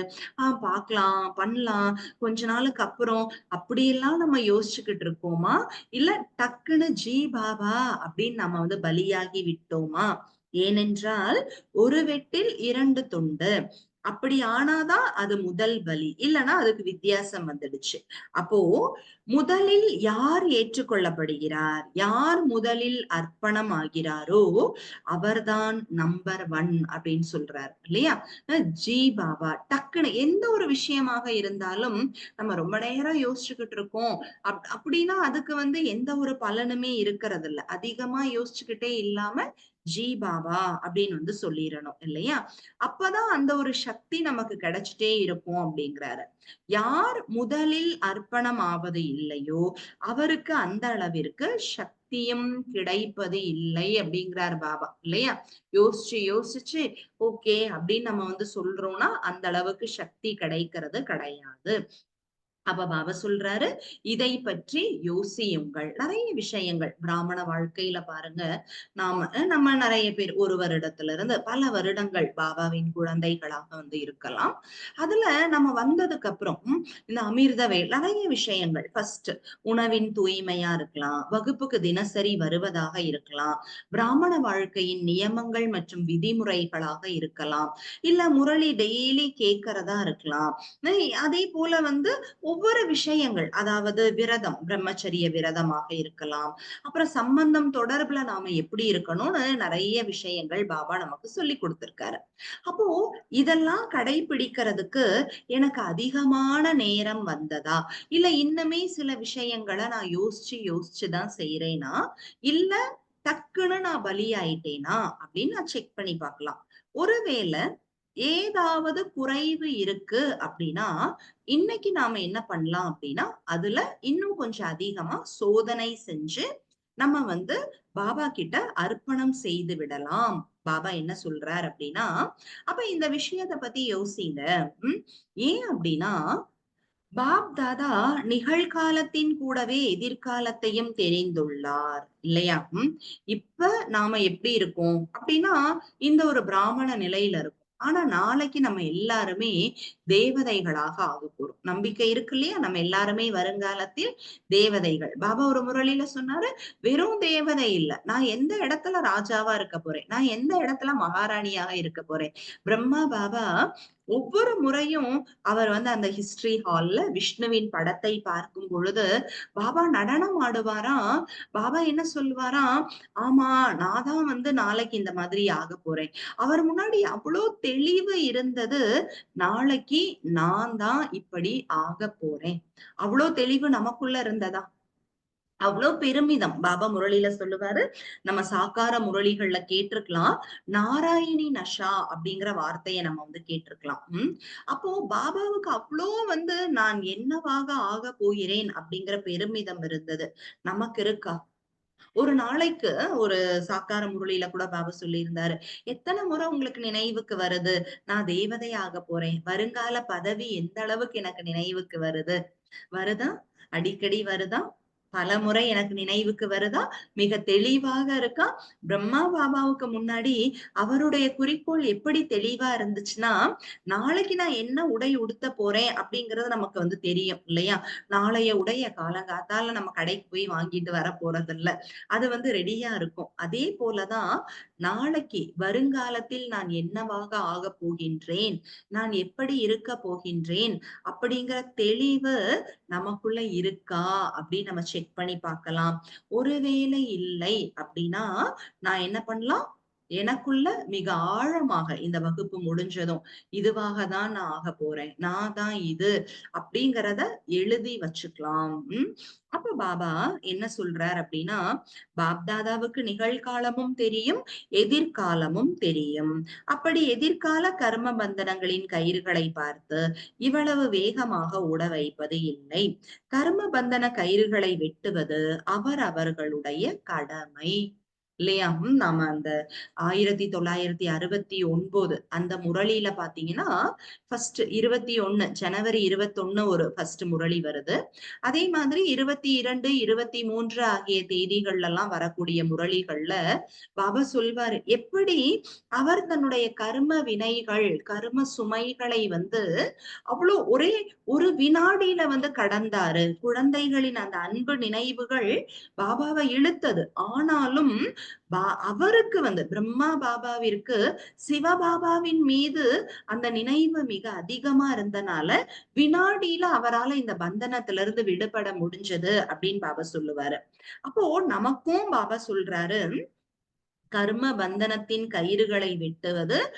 பார்க்கலாம், பண்ணலாம், கொஞ்ச நாளுக்கு அப்புறம் அப்படியெல்லாம் நம்ம யோசிச்சுக்கிட்டு இருக்கோமா? இல்ல டக்குன்னு ஜி பாபா அப்படின்னு நம்ம பலியாகி விட்டோமா? ஏனென்றால் ஒரு வெட்டில் 2 துண்டு. அப்படி ஆனாதான் அது முதல் பலி. இல்லன்னா அதுக்கு வித்தியாசம் வந்துடுச்சு. அப்போ முதலில் யார் ஏற்றுக்கொள்ளப்படுகிறார்? யார் முதலில் அர்ப்பணம் ஆகிறாரோ அவர்தான் நம்பர் 1 அப்படின்னு சொல்றாரு இல்லையா? ஜி பாபா டக்குன்னு எந்த ஒரு விஷயமாக இருந்தாலும் நம்ம ரொம்ப நேரம் யோசிச்சுக்கிட்டு இருக்கோம் அப்படின்னா அதுக்கு எந்த ஒரு பலனுமே இருக்கிறது இல்ல. அதிகமா யோசிச்சுக்கிட்டே இல்லாம ஜி பாபா அப்படின்னு சொல்லிடணும் இல்லையா? அப்பதான் அந்த ஒரு சக்தி நமக்கு கிடைச்சிட்டே இருக்கும் அப்படிங்கிறாரு. யார் முதலில் அர்ப்பணம் ஆவது இல்லையோ அவருக்கு அந்த அளவிற்கு சக்தியும் கிடைப்பது இல்லை அப்படிங்கிறார் பாபா இல்லையா? யோசிச்சு யோசிச்சு ஓகே அப்படின்னு நம்ம சொல்றோம்னா அந்த அளவுக்கு சக்தி கிடைக்கிறது கிடையாது. அப்ப பாபா சொல்றாரு, இதை பற்றி யோசியுங்கள். நிறைய விஷயங்கள் பிராமண வாழ்க்கையில பாருங்க, நம்ம நிறைய பேர் ஒரு வருடத்திலிருந்து பல வருடங்கள் பாபாவின் குழந்தைகளாக இருக்கலாம். அதுல நம்ம வந்ததுக்கு அப்புறம் இந்த அமிர்தவேல் நிறைய விஷயங்கள் ஃபர்ஸ்ட் உணவின் தூய்மையா இருக்கலாம், வகுப்புக்கு தினசரி வருவதாக இருக்கலாம், பிராமண வாழ்க்கையின் நியமங்கள் மற்றும் விதிமுறைகளாக இருக்கலாம், இல்ல முரளி டெய்லி கேட்கறதா இருக்கலாம். அதே போல ஒவ்வொரு விஷயங்கள், அதாவது விரதம், பிரம்மச்சரிய விரதமாக இருக்கலாம். அப்புறம் சம்பந்தம் தொடர்புல நாம எப்படி இருக்கணும்னு நிறைய விஷயங்கள் பாபா நமக்கு சொல்லி கொடுத்திருக்காரு. அப்போ இதெல்லாம் கடைபிடிக்கிறதுக்கு எனக்கு அதிகமான நேரம் வந்ததா? இல்ல இன்னுமே சில விஷயங்களை நான் யோசிச்சு யோசிச்சுதான் செய்யறேனா? இல்ல டக்குன்னு நான் பலியாயிட்டேனா? அப்படின்னு நான் செக் பண்ணி பார்க்கலாம். ஒருவேளை ஏதாவது குறைவு இருக்கு அப்படின்னா, இன்னைக்கு நாம என்ன பண்ணலாம் அப்படின்னா, அதுல இன்னும் கொஞ்சம் அதிகமா சோதனை செஞ்சு, நம்ம பாபா கிட்ட அர்ப்பணம் செய்து விடலாம். பாபா என்ன சொல்றார் அப்படின்னா, அப்ப இந்த விஷயத்த பத்தி யோசிங்க. உம் ஏன் அப்படின்னா, பாப் தாதா நிகழ்காலத்தின் கூடவே எதிர்காலத்தையும் தெரிந்துள்ளார் இல்லையா? இப்ப நாம எப்படி இருக்கோம் அப்படின்னா, இந்த ஒரு பிராமண நிலையில இருக்கோம். ஆனா நாளைக்கு நம்ம எல்லாருமே தேவதைகளாக ஆக போறோம். நம்பிக்கை இருக்கு இல்லையா? நம்ம எல்லாருமே வருங்காலத்தில் தேவதைகள். பாபா ஒரு முரளியில சொன்னாரு, வெறும் தேவதை இல்ல. நான் எந்த இடத்துல ராஜாவா இருக்க போறேன்? நான் எந்த இடத்துல மகாராணியாக இருக்க போறேன்? பிரம்மா பாபா ஒவ்வொரு முறையும் அவர் அந்த ஹிஸ்டரி ஹால்ல விஷ்ணுவின் படத்தை பார்க்கும் பொழுது, பாபா நடனம் ஆடுவாராம். பாபா என்ன சொல்லுவாராம், ஆமா நான் தான் நாளைக்கு இந்த மாதிரி ஆகப் போறேன். அவர் முன்னாடி அவ்ளோ தெளிவு இருந்தது. நாளைக்கு நான் தான் இப்படி ஆகப் போறேன். அவ்ளோ தெளிவு நமக்குள்ள இருந்ததா? அவ்ளோ பெருமிதம். பாபா முரளியில சொல்லுவாரு. நம்ம சாக்கார முரளிகள்ல கேட்டிருக்கலாம். நாராயணி நஷா அப்படிங்கிற வார்த்தைய நம்ம கேட்டிருக்கலாம். அப்போ பாபாவுக்கு அவ்ளோ நான் என்னவாக ஆகப் போகிறேன் அப்படிங்கிற பெருமிதம் இருந்தது. நமக்கு இருக்கா? ஒரு நாளைக்கு ஒரு சாக்கார முரளியில கூட பாபா சொல்லியிருந்தாரு. எத்தன முறை உங்களுக்கு நினைவுக்கு வருது? நான் தேவதை ஆகப் போறேன். வருங்கால பதவி எந்த அளவுக்கு எனக்கு நினைவுக்கு வருது? வருதா? அடிக்கடி வருதா? பலமுறை எனக்கு நினைவுக்கு வருதா? மிக தெளிவாக இருக்கா? பிரம்மா பாபாவுக்கு முன்னாடி அவருடைய குறிக்கோள் எப்படி தெளிவா இருந்துச்சுன்னா, நாளைக்கு நான் என்ன உடை உடுத்தப் போறேன் அப்படிங்கிறது நமக்கு தெரியும் இல்லையா? நாளைய உடைய காலங்காத்தால நம்ம கடைக்கு போய் வாங்கிட்டு வரப்போறதில்ல. அது ரெடியா இருக்கும். அதே போல தான் நாளைக்கு வருங்காலத்தில் நான் என்னவாக ஆகப் போகின்றேன்? நான் எப்படி இருக்கப் போகின்றேன்? அப்படிங்கிற தெளிவு நமக்குள்ள இருக்கா அப்படின்னு நம்ம செக் பண்ணி பார்க்கலாம். ஒருவேளை இல்லை அப்படின்னா, நான் என்ன பண்ணலாம்? எனக்குள்ள மிக ஆழமாக இந்த வகுப்பு முடிஞ்சதும், இதுவாக தான் நான் ஆகப் போறேன். நான் தான் இது அப்படிங்கிறத எழுதி வச்சுக்கலாம். அப்ப பாபா என்ன சொல்றார் அப்படின்னா, பாப்தாதாவுக்கு நிகழ்காலமும் தெரியும், எதிர்காலமும் தெரியும். அப்படி எதிர்கால கர்ம பந்தனங்களின் கயிறுகளை பார்த்து இவ்வளவு வேகமாக ஓட வைப்பது இல்லை. கர்ம பந்தன கயிறுகளை வெட்டுவது அவர்களுடைய கடமை. இல்லையா? நாம அந்த 1969 அந்த முரளியில பாத்தீங்கன்னா, ஃபர்ஸ்ட் 21 ஜனவரி 21 ஒரு ஃபர்ஸ்ட் முரளி வருது. அதே மாதிரி 22, 23 ஆகிய தேதிகள்ல எல்லாம் வரக்கூடிய முரளிகள்ல பாபா சொல்வாரு. எப்படி அவர் தன்னுடைய கர்ம வினைகள், கர்ம சுமைகளை அவ்ளோ ஒரே ஒரு வினாடியில கடந்தாரு. குழந்தைகளின் அந்த அன்பு நினைவுகள் பாபாவ இழுத்தது. ஆனாலும் அவருக்கு பிரம்மா பாபாவிற்கு சிவபாபாவின் மீது அந்த நினைவு மிக அதிகமா இருந்தனால, வினாடியில அவரால இந்த பந்தனத்திலிருந்து விடுபட முடிஞ்சது அப்படின்னு பாபா சொல்லுவாரு. அப்போ நமக்கும் பாபா சொல்றாரு, கர்ம பந்தனத்தின் கயிறுகளை வெட்டுவது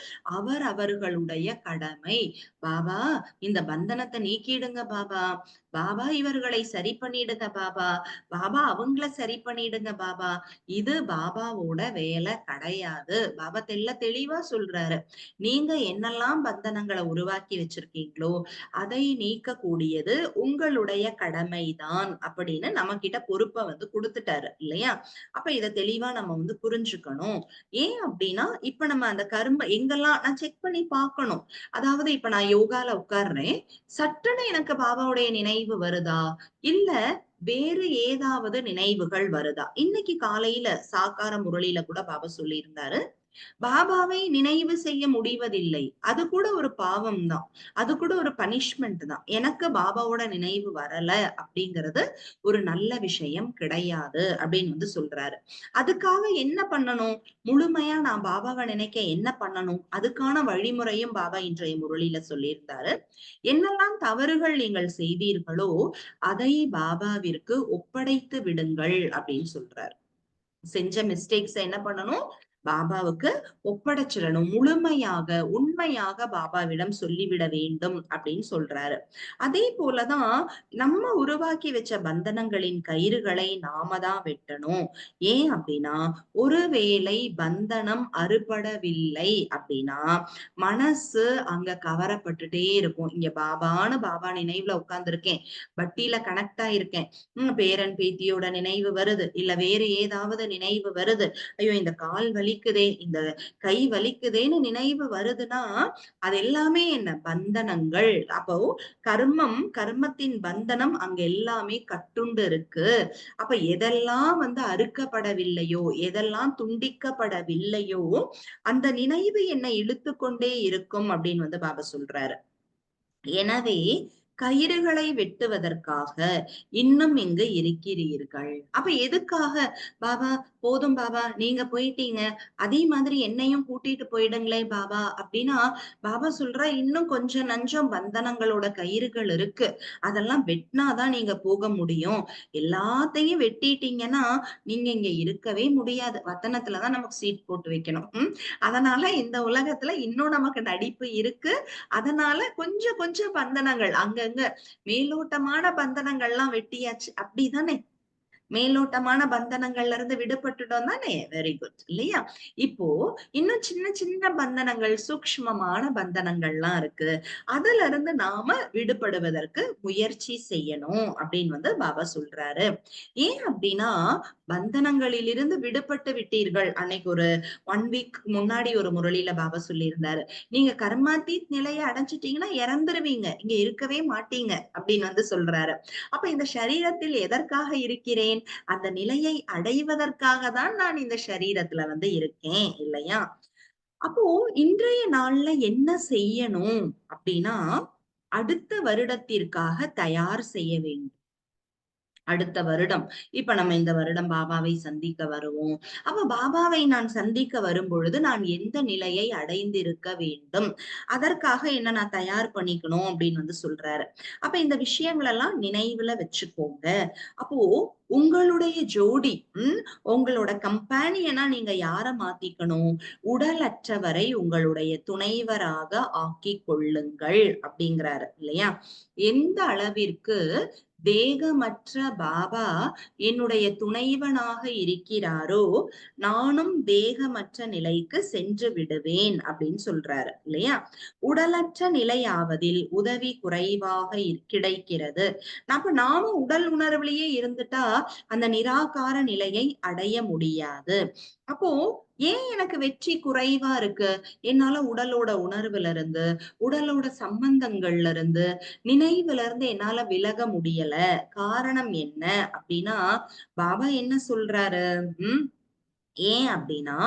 அவர்களுடைய கடமை. பாபா இந்த பந்தனத்தை நீக்கிடுங்க பாபா. பாபா இவர்களை சரி பண்ணிடுங்க பாபா. பாபா அவங்கள சரி பண்ணிடுங்க பாபா. இது பாபாவோட வேலை கிடையாது. பாபா தெளிவா சொல்றாரு. நீங்க என்னெல்லாம் பந்தனங்களை உருவாக்கி வச்சிருக்கீங்களோ அதை நீக்கக்கூடியது உங்களுடைய கடமைதான் அப்படின்னு நம்ம கிட்ட பொறுப்பை கொடுத்துட்டாரு இல்லையா? அப்ப இத தெளிவா நம்ம புரிஞ்சுக்கணும். ஏன் அப்படின்னா, இப்ப நம்ம அந்த கர்ம எங்கெல்லாம் நான் செக் பண்ணி பார்க்கணும். அதாவது இப்ப நான் யோகால உட்கார்றேன். சட்டுன்னு எனக்கு பாபாவுடைய நினைவு வருதா? இல்ல வேறு ஏதாவது நினைவுகள் வருதா? இன்னைக்கு காலையில சாக்கார முரளியில கூட பாபா சொல்லியிருந்தாரு. பாபாவை நினைவு செய்ய முடிவதில்லை. அது கூட ஒரு பாவம் தான். அது கூட ஒரு பனிஷ்மென்ட் தான். எனக்கு பாபாவோட நினைவு வரல அப்படிங்கிறது ஒரு நல்ல விஷயம் கிடையாது அப்படின்னு சொல்றாரு. அதுக்காக என்ன பண்ணணும்? முழுமையா நான் பாபாவை நினைக்க என்ன பண்ணணும்? அதுக்கான வழிமுறையும் பாபா இன்றைய முரளியில சொல்லியிருந்தாரு. என்னெல்லாம் தவறுகள் நீங்கள் செய்தீர்களோ அதை பாபாவிற்கு ஒப்படைத்து விடுங்கள் அப்படின்னு சொல்றாரு. செஞ்ச மிஸ்டேக்ஸ என்ன பண்ணணும்? பாபாவுக்கு ஒப்படைச்சிடணும். முழுமையாக, உண்மையாக பாபாவிடம் சொல்லிவிட வேண்டும் அப்படின்னு சொல்றாரு. அதே போலதான் நம்ம உருவாக்கி வச்ச பந்தனங்களின் கயிறுகளை நாம தான் வெட்டணும். ஏன் அப்படின்னா, ஒருவேளை பந்தனம் அறுபடவில்லை அப்படின்னா, மனசு அங்க கவரப்பட்டுட்டே இருக்கும். இங்க பாபா நினைவுல உட்கார்ந்திருக்கேன். பட்டியில கனெக்ட் ஆயிருக்கேன். பேரன் பேத்தியோட நினைவு வருது. இல்ல வேறு ஏதாவது நினைவு வருது. ஐயோ இந்த கால் வலி வலிக்குதே, இந்த கை வலிக்குதேன்னு நினைவு வருதுன்னா அது எல்லாமே என்ன பந்தனங்கள். அப்போ கர்மத்தின் பந்தனம் அங்க எல்லாமே கட்டுண்டு இருக்கு. அப்ப எதெல்லாம் வந்து அறுக்கப்படவில்லையோ, எதெல்லாம் துண்டிக்கப்படவில்லையோ அந்த நினைவு என்னை இழுத்து கொண்டே இருக்கும் அப்படின்னு வந்து பாபா சொல்றாரு. எனவே கயிறுகளை வெட்டுவதற்காக இன்னும் இங்கு இருக்கிறீர்கள். அப்ப எதுக்காக? பாபா போதும் பாபா, நீங்க போயிட்டீங்க, அதே மாதிரி என்னையும் கூட்டிட்டு போயிடுங்களே பாபா அப்படின்னா, பாபா சொல்ற இன்னும் கொஞ்சம் நஞ்சம் பந்தனங்களோட கயிறுகள் இருக்கு, அதெல்லாம் வெட்டினாதான் நீங்க போக முடியும். எல்லாத்தையும் வெட்டிட்டீங்கன்னா நீங்க இங்க இருக்கவே முடியாது. வத்தனத்துலதான் நமக்கு சீட் போட்டு வைக்கணும். அதனால இந்த உலகத்துல இன்னும் நமக்கு நடிப்பு இருக்கு. அதனால கொஞ்சம் கொஞ்சம் பந்தனங்கள் அங்கங்க மேலோட்டமான பந்தனங்கள்லாம் வெட்டியாச்சு. அப்படிதானே? மேலோட்டமான பந்தனங்கள்ல இருந்து விடுபட்டுட்டோம் தானே? வெரி குட் இல்லையா? இப்போ இன்னும் சின்ன சின்ன பந்தனங்கள், சூக்ஷ்மமான பந்தனங்கள்லாம் இருக்கு. அதுல இருந்து நாம விடுபடுவதற்கு முயற்சி செய்யணும் அப்படின்னு வந்து பாபா சொல்றாரு. ஏன் அப்படின்னா, பந்தனங்களிலிருந்து விடுபட்டு விட்டீர்கள். அன்னைக்கு ஒரு 1 வீக் முன்னாடி ஒரு முரளியில பாபா சொல்லியிருந்தாரு. நீங்க கர்மாத்தீத் நிலையை அடைஞ்சிட்டீங்கன்னா இறந்துருவீங்க. இங்க இருக்கவே மாட்டீங்க அப்படின்னு வந்து சொல்றாரு. அப்ப இந்த சரீரத்தில் எதற்காக இருக்கிறேன்? அந்த நிலையை அடைவதற்காக தான் நான் இந்த சரீரத்துல வந்து இருக்கேன் இல்லையா? அப்போ இன்றைய நாள்ல என்ன செய்யணும் அப்படின்னா, அடுத்த வருடத்திற்காக தயார் செய்ய வேண்டும். அடுத்த வருடம். இப்ப நம்ம இந்த வருடம் பாபாவை சந்திக்க வருவோம். அப்ப பாபாவை நான் சந்திக்க வரும்பொழுது நான் எந்த நிலையை அடைந்திருக்க வேண்டும்? அதற்காக என்ன நான் தயார் பண்ணிக்கணும் அப்படின்னு வந்து சொல்றாரு. அப்ப இந்த விஷயங்கள் எல்லாம் நினைவுல வச்சுக்கோங்க. அப்போ உங்களுடைய ஜோடி, உங்களோட கம்பானியனா நீங்க யார மாத்திக்கணும்? உடலற்றவரை உங்களுடைய துணைவராக ஆக்கிக் கொள்ளுங்கள் அப்படிங்கிறாரு இல்லையா? எந்த அளவிற்கு தேகமற்ற பாபா என்னுடைய துணைவனாக இருக்கிறாரோ, நானும் தேகமற்ற நிலைக்கு சென்று விடுவேன் அப்படின்னு சொல்றாரு இல்லையா? உடலற்ற நிலையாவதில் உதவி குறைவாக கிடைக்கிறது. அப்ப நாமும் உடல் உணர்விலேயே இருந்துட்டா அந்த நிராகார நிலையை அடைய முடியாது. அப்போ ஏன் எனக்கு வெற்றி குறைவா இருக்கு? என்னால உடலோட உணர்வுல இருந்து, உடலோட சம்பந்தங்கள்ல இருந்து, நினைவுல இருந்து என்னால விலக முடியல. காரணம் என்ன அப்படின்னா, பாபா என்ன சொல்றாரு? உம் ஏன் அப்படின்னா,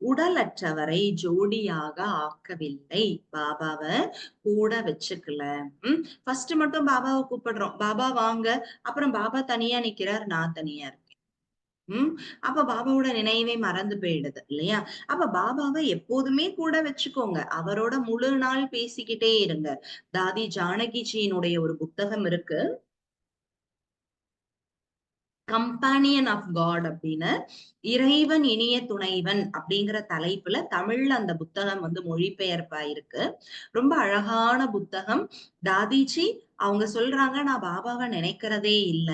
உடலற்றவரை ஜோடியாக ஆக்கவில்லை. பாபாவ கூட வச்சுக்கல. ஃபர்ஸ்ட் மட்டும் பாபாவை கூப்பிடுறோம். பாபா வாங்க. அப்புறம் பாபா தனியா நிக்கிறார், நான் தனியா இருக்கேன். அப்ப பாபாவோட நினைவே மறந்து போயிடுது இல்லையா? அப்ப பாபாவை எப்போதுமே கூட வச்சுக்கோங்க. அவரோட முழு நாள் பேசிக்கிட்டே இருங்க. தாதி ஜானகிஜியினுடைய ஒரு புத்தகம் இருக்கு. கம்பானியன் ஆஃப் காட் அப்படின்னு, இறைவன் இனிய துணைவன் அப்படிங்கிற தலைப்புல தமிழ்ல அந்த புத்தகம் வந்து மொழிபெயர்ப்பாயிருக்கு. ரொம்ப அழகான புத்தகம். தாதிஜி அவங்க சொல்றாங்க, நான் பாபாவை நினைக்கிறதே இல்ல.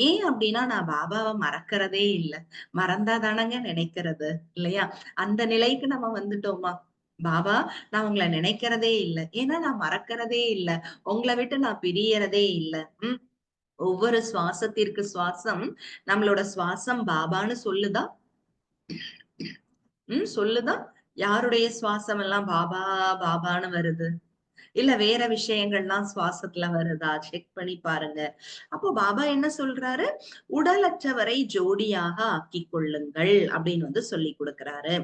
ஏன் அப்படின்னா, நான் பாபாவை மறக்கிறதே இல்ல. மறந்தா தானங்க நினைக்கிறது இல்லையா? அந்த நிலைக்கு நம்ம வந்துட்டோமா? பாபா, நான் உங்களை நினைக்கிறதே இல்ல. ஏன்னா நான் மறக்கிறதே இல்ல. உங்களை விட்டு நான் பிரியறதே இல்ல. உம் ஒவ்வொரு சுவாசத்திற்கு சுவாசம் நம்மளோட சுவாசம் பாபான்னு சொல்லுதா? சொல்லுதா? யாருடைய சுவாசம் எல்லாம் பாபா பாபான்னு வருது? இல்ல வேற விஷயங்கள்லாம் சுவாசத்துல வருதா? செக் பண்ணி பாருங்க. அப்போ பாபா என்ன சொல்றாரு? உடலற்றவரை ஜோடியாக ஆக்கிக் கொள்ளுங்கள் அப்படின்னு வந்து சொல்லி கொடுக்கிறாரு.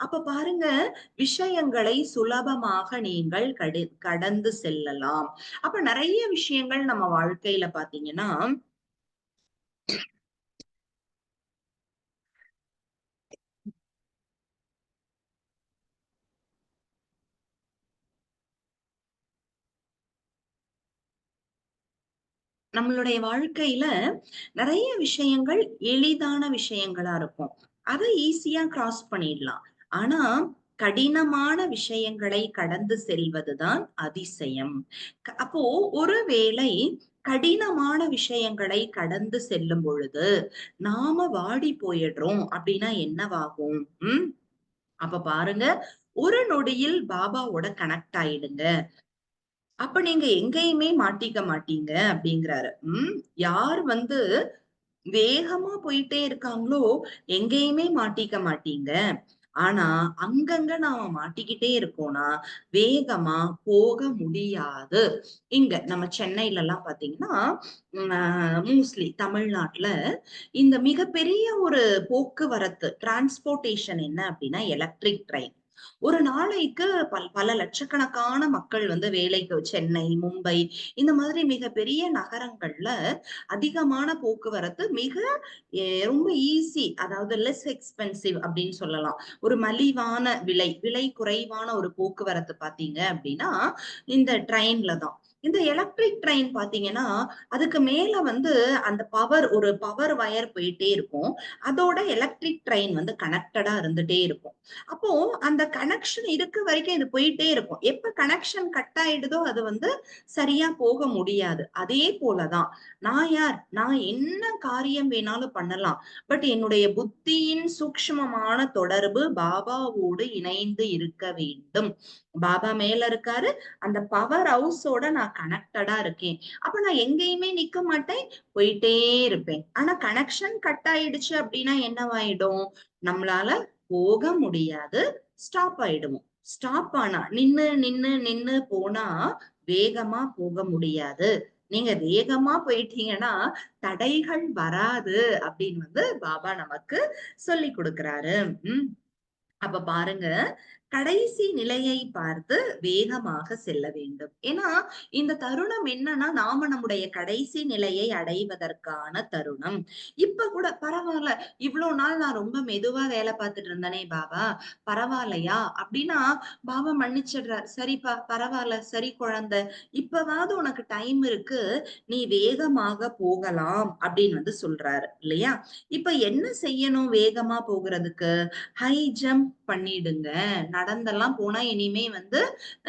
அப்ப பாருங்க, விஷயங்களை சுலபமாக நீங்கள் கடந்து செல்லலாம். அப்ப நிறைய விஷயங்கள் நம்ம வாழ்க்கையில பாத்தீங்கன்னா, நம்மளுடைய வாழ்க்கையில நிறைய விஷயங்கள் எளிதான விஷயங்களா இருக்கும். அதை ஈஸியா கிராஸ் பண்ணிடலாம். ஆனா கடினமான விஷயங்களை கடந்து செல்வதுதான் அதிசயம். அப்போ ஒருவேளை கடினமான விஷயங்களை கடந்து செல்லும் பொழுது நாம வாடி போயிடுறோம் அப்படின்னா என்னவாகும்? அப்ப பாருங்க, ஒரு நொடியில் பாபாவோட கனெக்ட் ஆயிடுங்க. அப்ப நீங்க எங்கேயுமே மாட்டிக்க மாட்டீங்க அப்படிங்கிறாரு. யார் வந்து வேகமா போயிட்டே இருக்காங்களோ எங்கேயுமே மாட்டிக்க மாட்டீங்க. ஆனா அங்கங்க நாம மாட்டிக்கிட்டே இருக்கோம்னா வேகமா போக முடியாது. இங்க நம்ம சென்னையில எல்லாம் பாத்தீங்கன்னா மோஸ்ட்லி தமிழ்நாட்டுல இந்த மிகப்பெரிய ஒரு போக்குவரத்து டிரான்ஸ்போர்டேஷன் என்ன அப்படின்னா எலக்ட்ரிக் ட்ரெயின். ஒரு நாளைக்கு பல லட்சக்கணக்கான மக்கள் வந்து வேலைக்கு சென்னை, மும்பை இந்த மாதிரி மிகப்பெரிய நகரங்கள்ல அதிகமான போக்குவரத்து மிக ரொம்ப ஈஸி, அதாவது லெஸ் எக்ஸ்பென்சிவ் அப்படின்னு சொல்லலாம். ஒரு மலிவான விலை குறைவான ஒரு போக்குவரத்து பாத்தீங்க அப்படின்னா இந்த ட்ரெயின்ல தான். இந்த எலக்ட்ரிக் ட்ரெயின் பாத்தீங்கன்னா அதுக்கு மேல வந்து அந்த ஒரு பவர் வயர் போயிட்டே இருக்கும். அதோட எலக்ட்ரிக் ட்ரெயின் வந்து கனெக்டடா இருந்துட்டே இருக்கும். அப்போ அந்த கனெக்ஷன் இருக்க வரைக்கும் இது போயிட்டே இருக்கும். எப்ப கனெக்ஷன் கட் ஆயிடுதோ அது வந்து சரியா போக முடியாது. அதே போலதான் நான் யார்? நான் என்ன காரியம் வேணாலும் பண்ணலாம். பட் என்னுடைய புத்தியின் சூக்ஷ்மமான தொடர்பு பாபாவோடு இணைந்து இருக்க வேண்டும். பாபா மேல இருக்காரு. அந்த பவர் ஹவுஸோட நான் கனெக்டடா இருக்கேன். அப்ப நான் எங்கேயுமே நிக்க மாட்டேன். போயிட்டே இருப்பேன். ஆனா கனெக்ஷன் கட் ஆயிடுச்சு அப்படின்னா என்னவாயிடும்? நம்மளால போக முடியாது. ஸ்டாப் ஆயிடுவோம். ஸ்டாப் ஆனா நின்னு நின்னு நின்னு போனா வேகமா போக முடியாது. நீங்க வேகமா போயிட்டீங்கன்னா தடைகள் வராது அப்படின்னு வந்து பாபா நமக்கு சொல்லி கொடுக்கிறாரு. உம் அப்ப பாருங்க, கடைசி நிலையை பார்த்து வேகமாக செல்ல வேண்டும். ஏன்னா இந்த தருணம் என்னன்னா நாம நம்முடைய கடைசி நிலையை அடைவதற்கான தருணம். இப்ப கூட பரவாயில்ல, இவ்வளவு நாள் நான் ரொம்ப மெதுவா வேலை பார்த்துட்டு இருந்தேனே பாபா, பரவாயில்லையா அப்படின்னா பாபா மன்னிச்சிடுறார். சரிப்பா, பரவாயில்ல, சரி குழந்தை, இப்பவாவது உனக்கு டைம் இருக்கு, நீ வேகமாக போகலாம் அப்படின்னு வந்து சொல்றாரு இல்லையா? இப்ப என்ன செய்யணும் வேகமா போகிறதுக்கு? ஹை ஜம்ப் பண்ணிடுங்க. நடந்தெல்லாம் போனா இனிமே வந்து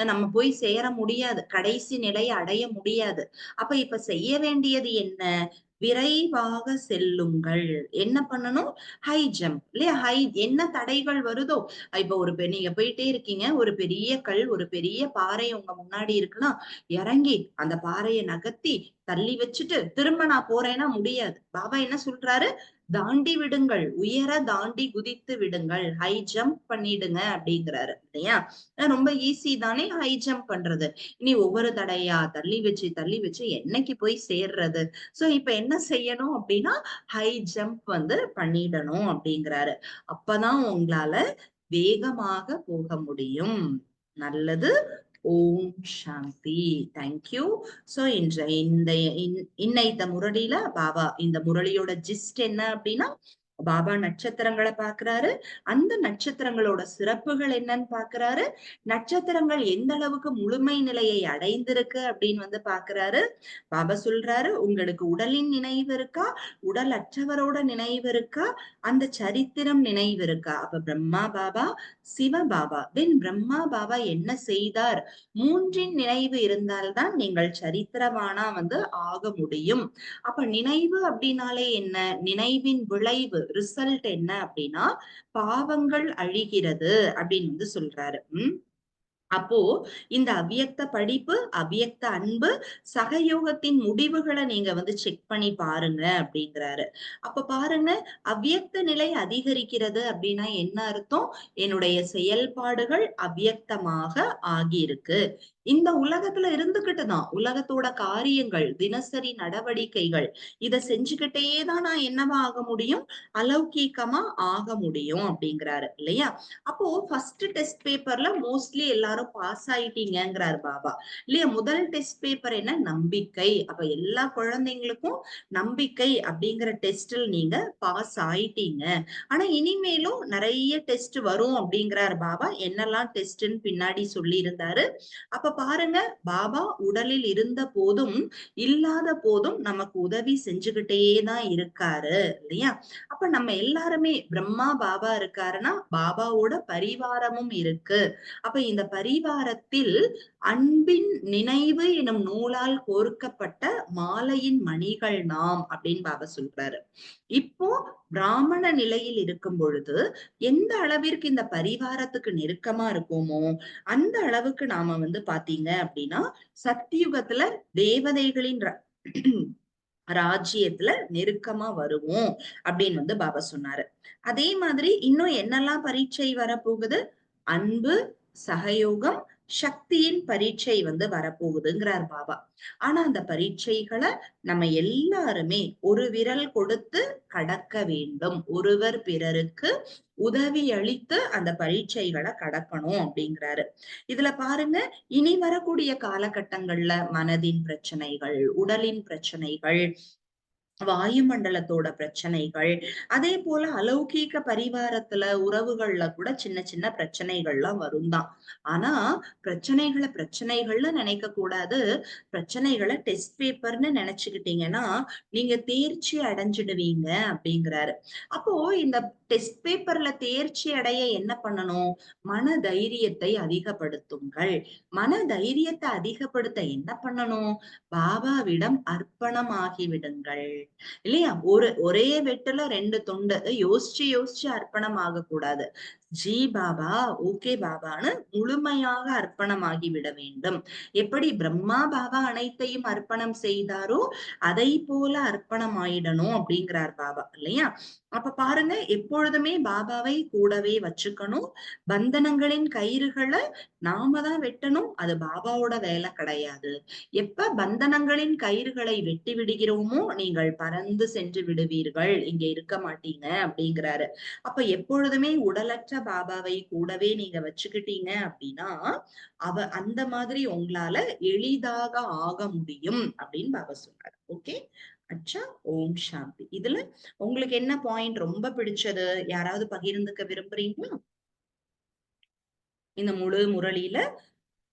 நம்ம போய் சேர முடியாது. கடைசி நிலையை அடைய முடியாது. அப்ப இப்ப செய்ய வேண்டியது என்ன? விரைவாக செல்லுங்கள். என்ன பண்ணணும்? ஹை ஜம்ப் இல்லையா? என்ன தடைகள் வருதோ, இப்ப நீங்க போயிட்டே இருக்கீங்க. ஒரு பெரிய கல், ஒரு பெரிய பாறை உங்க முன்னாடி இருக்குன்னா, இறங்கி அந்த பாறைய நகர்த்தி தள்ளி வச்சுட்டு திரும்ப நான் போறேன்னா முடியாது. பாபா என்ன சொல்றாரு? தாண்டி விடுங்கள். உயர தாண்டி குதித்து விடுங்கள். ஹை ஜம்ப் பண்ணிடுங்க அப்படிங்கிறாரு இல்லையா? ரொம்ப ஈஸி தானே ஹை ஜம்ப் பண்றது. இனி ஒவ்வொரு தடையா தள்ளி வச்சு என்னைக்கு போய் சேர்றது? சோ இப்ப என்ன செய்யணும் அப்படின்னா ஹை ஜம்ப் வந்து பண்ணிடணும் அப்படிங்கிறாரு. அப்பதான் உங்களால வேகமாக போக முடியும். நல்லது. ஓம் சாந்தி. தேங்க்யூ. சோ இன்னைத்த முரளியில பாபா இந்த முரளியோட ஜிஸ்ட் என்ன அப்படின்னா பாபா நட்சத்திரங்களை பாக்குறாரு. அந்த நட்சத்திரங்களோட சிறப்புகள் என்னன்னு பாக்குறாரு. நட்சத்திரங்கள் எந்த அளவுக்கு முழுமை நிலையை அடைந்திருக்கு அப்படின்னு வந்து பாக்குறாரு. பாபா சொல்றாரு, உங்களுக்கு உடலின் நினைவு இருக்கா? உடல் அற்றவரோட நினைவு இருக்கா? அந்த சரித்திரம் நினைவு இருக்கா? அப்ப பிரம்மா பாபா, சிவ பாபா, பிரம்மா பாபா என்ன செய்தார்? மூன்றின் நினைவு இருந்தால்தான் நீங்கள் சரித்திரவானா வந்து ஆக முடியும். அப்ப நினைவு அப்படின்னாலே என்ன? நினைவின் விளைவு, ரிசல்ட் என்ன அப்படின்னா பாவங்கள் அழிகிறது அப்படின்னு வந்து சொல்றாரு. அப்போ இந்த அவ்வியக்த படிப்பு, அவ்வியக்த அன்பு, சகயோகத்தின் முடிவுகளை நீங்க வந்து செக் பண்ணி பாருங்க அப்படிங்கிறாரு. அப்ப பாருங்க, அவ்வியக்த நிலை அதிகரிக்கிறது அப்படின்னா என்ன அர்த்தம்? என்னுடைய செயல்பாடுகள் அவ்வியக்தமாக ஆகியிருக்கு. இந்த உலகத்துல இருந்துகிட்டுதான் உலகத்தோட காரியங்கள், தினசரி நடவடிக்கைகள் இத செஞ்சுக்கிட்டேதான் நான் என்னவா ஆக முடியும்? அலௌகீகமா ஆக முடியும் அப்படிங்கிறாரு இல்லையா? அப்போ ஃபர்ஸ்ட் டெஸ்ட் பேப்பர்ல மோஸ்ட்லி எல்லாரும் பாஸ் ஆயிட்டீங்கிறாரு பாபா இல்லையா? முதல் டெஸ்ட் பேப்பர் என்ன? நம்பிக்கை. அப்ப எல்லா குழந்தைங்களுக்கும் நம்பிக்கை அப்படிங்கிற டெஸ்டில் நீங்க பாஸ் ஆயிட்டீங்க. ஆனா இனிமேலும் நிறைய டெஸ்ட் வரும் அப்படிங்கிறாரு பாபா. என்னெல்லாம் டெஸ்ட்ன்னு பின்னாடி சொல்லி இருந்தாரு. அப்ப பாருங்க, பாபா உடலில் இருந்த போதும் இல்லாத போதும் நமக்கு உதவி செஞ்சுகிட்டே தான் இருக்காரு இல்லையா? அப்ப நம்ம எல்லாருமே பிரம்மா பாபா இருக்காருன்னா பாபாவோட பரிவாரமும் இருக்கு. அப்ப இந்த பரிவாரத்தில் அன்பின் நினைவு எனும் நூலால் கோர்க்கப்பட்ட மாலையின் மணிகள் நாம் அப்படின்னு பாபா சொல்றாரு. இப்போ பிராமண நிலையில் இருக்கும் பொழுது எந்த அளவிற்கு இந்த பரிவாரத்துக்கு நெருக்கமா இருக்குமோ அந்த அளவுக்கு நாம வந்து பாத்தீங்க அப்படின்னா சத்தியுகத்துல தேவதைகளின் ராஜ்யத்துல நெருக்கமா வருவோம் அப்படின்னு வந்து பாபா சொன்னாரு. அதே மாதிரி இன்னும் என்னெல்லாம் பரீட்சை வரப்போகுது? அன்பு, சகயோகம், சக்தியின் பரீட்சை வந்து வரப்போகுதுங்கிறார் பாபா. ஆனா அந்த பரீட்சைகளை நம்ம எல்லாருமே ஒரு விரல் கொடுத்து கடக்க வேண்டும். ஒருவர் பிறருக்கு உதவி அளித்து அந்த பரீட்சைகளை கடக்கணும் அப்படிங்கிறாரு. இதுல பாருங்க, இனி வரக்கூடிய காலகட்டங்கள்ல மனதின் பிரச்சனைகள், உடலின் பிரச்சனைகள், வாயுமண்டலத்தோட பிரச்சனைகள், அதே போல அலௌகீக பரிவாரத்துல உறவுகள்ல கூட சின்ன சின்ன பிரச்சனைகள்லாம் வரும்தான். ஆனா பிரச்சனைகள்னு நினைக்க கூடாது. பிரச்சனைகளை டெஸ்ட் பேப்பர்னு நினைச்சுக்கிட்டீங்கன்னா நீங்க தேர்ச்சி அடைஞ்சிடுவீங்க அப்படிங்கிறாரு. அப்போ இந்த டெஸ்ட் பேப்பர்ல தேர்ச்சி அடைய என்ன பண்ணணும்? மன தைரியத்தை அதிகப்படுத்துங்கள். மன தைரியத்தை அதிகப்படுத்த என்ன பண்ணணும்? பாபாவிடம் அர்ப்பணமாகி விடுங்கள். இல்லையா? ஒரே வெட்டுல 2 துண்டு. யோசிச்சு யோசிச்சு அர்ப்பணம் ஆகக்கூடாது. ஜி பாபா, ஓகே பாபான்னு முழுமையாக அர்ப்பணமாகி விட வேண்டும். எப்படி பிரம்மா பாபா அனைத்தையும் அர்ப்பணம் செய்தாரோ அதை போல அர்ப்பணம் ஆயிடணும் அப்படிங்கிறார் பாபா, இல்லையா? அப்ப பாருங்க, எப்பொழுதுமே பாபாவை கூடவே வச்சுக்கணும். பந்தனங்களின் கயிறுகளை நாம தான் வெட்டணும். அது பாபாவோட வேலை கிடையாது. எப்ப பந்தனங்களின் கயிறுகளை வெட்டி விடுகிறோமோ நீங்கள் பறந்து சென்று விடுவீர்கள், இங்க இருக்க மாட்டீங்க அப்படிங்கிறாரு. அப்ப எப்பொழுதுமே உடலற்ற பாபாவை கூடவே நீங்க வச்சுக்கிட்டீங்க அப்படின்னா அந்த மாதிரி உங்களால எளிதாக ஆக முடியும் அப்படின்னு பாபா சொன்னாரு. ஓகே, அச்சா, ஓம் சாந்தி. இதுல உங்களுக்கு என்ன பாயிண்ட் ரொம்ப பிடிச்சது? யாராவது பகிர்ந்துக்க விரும்புறீங்களா? இந்த முழு முரளியில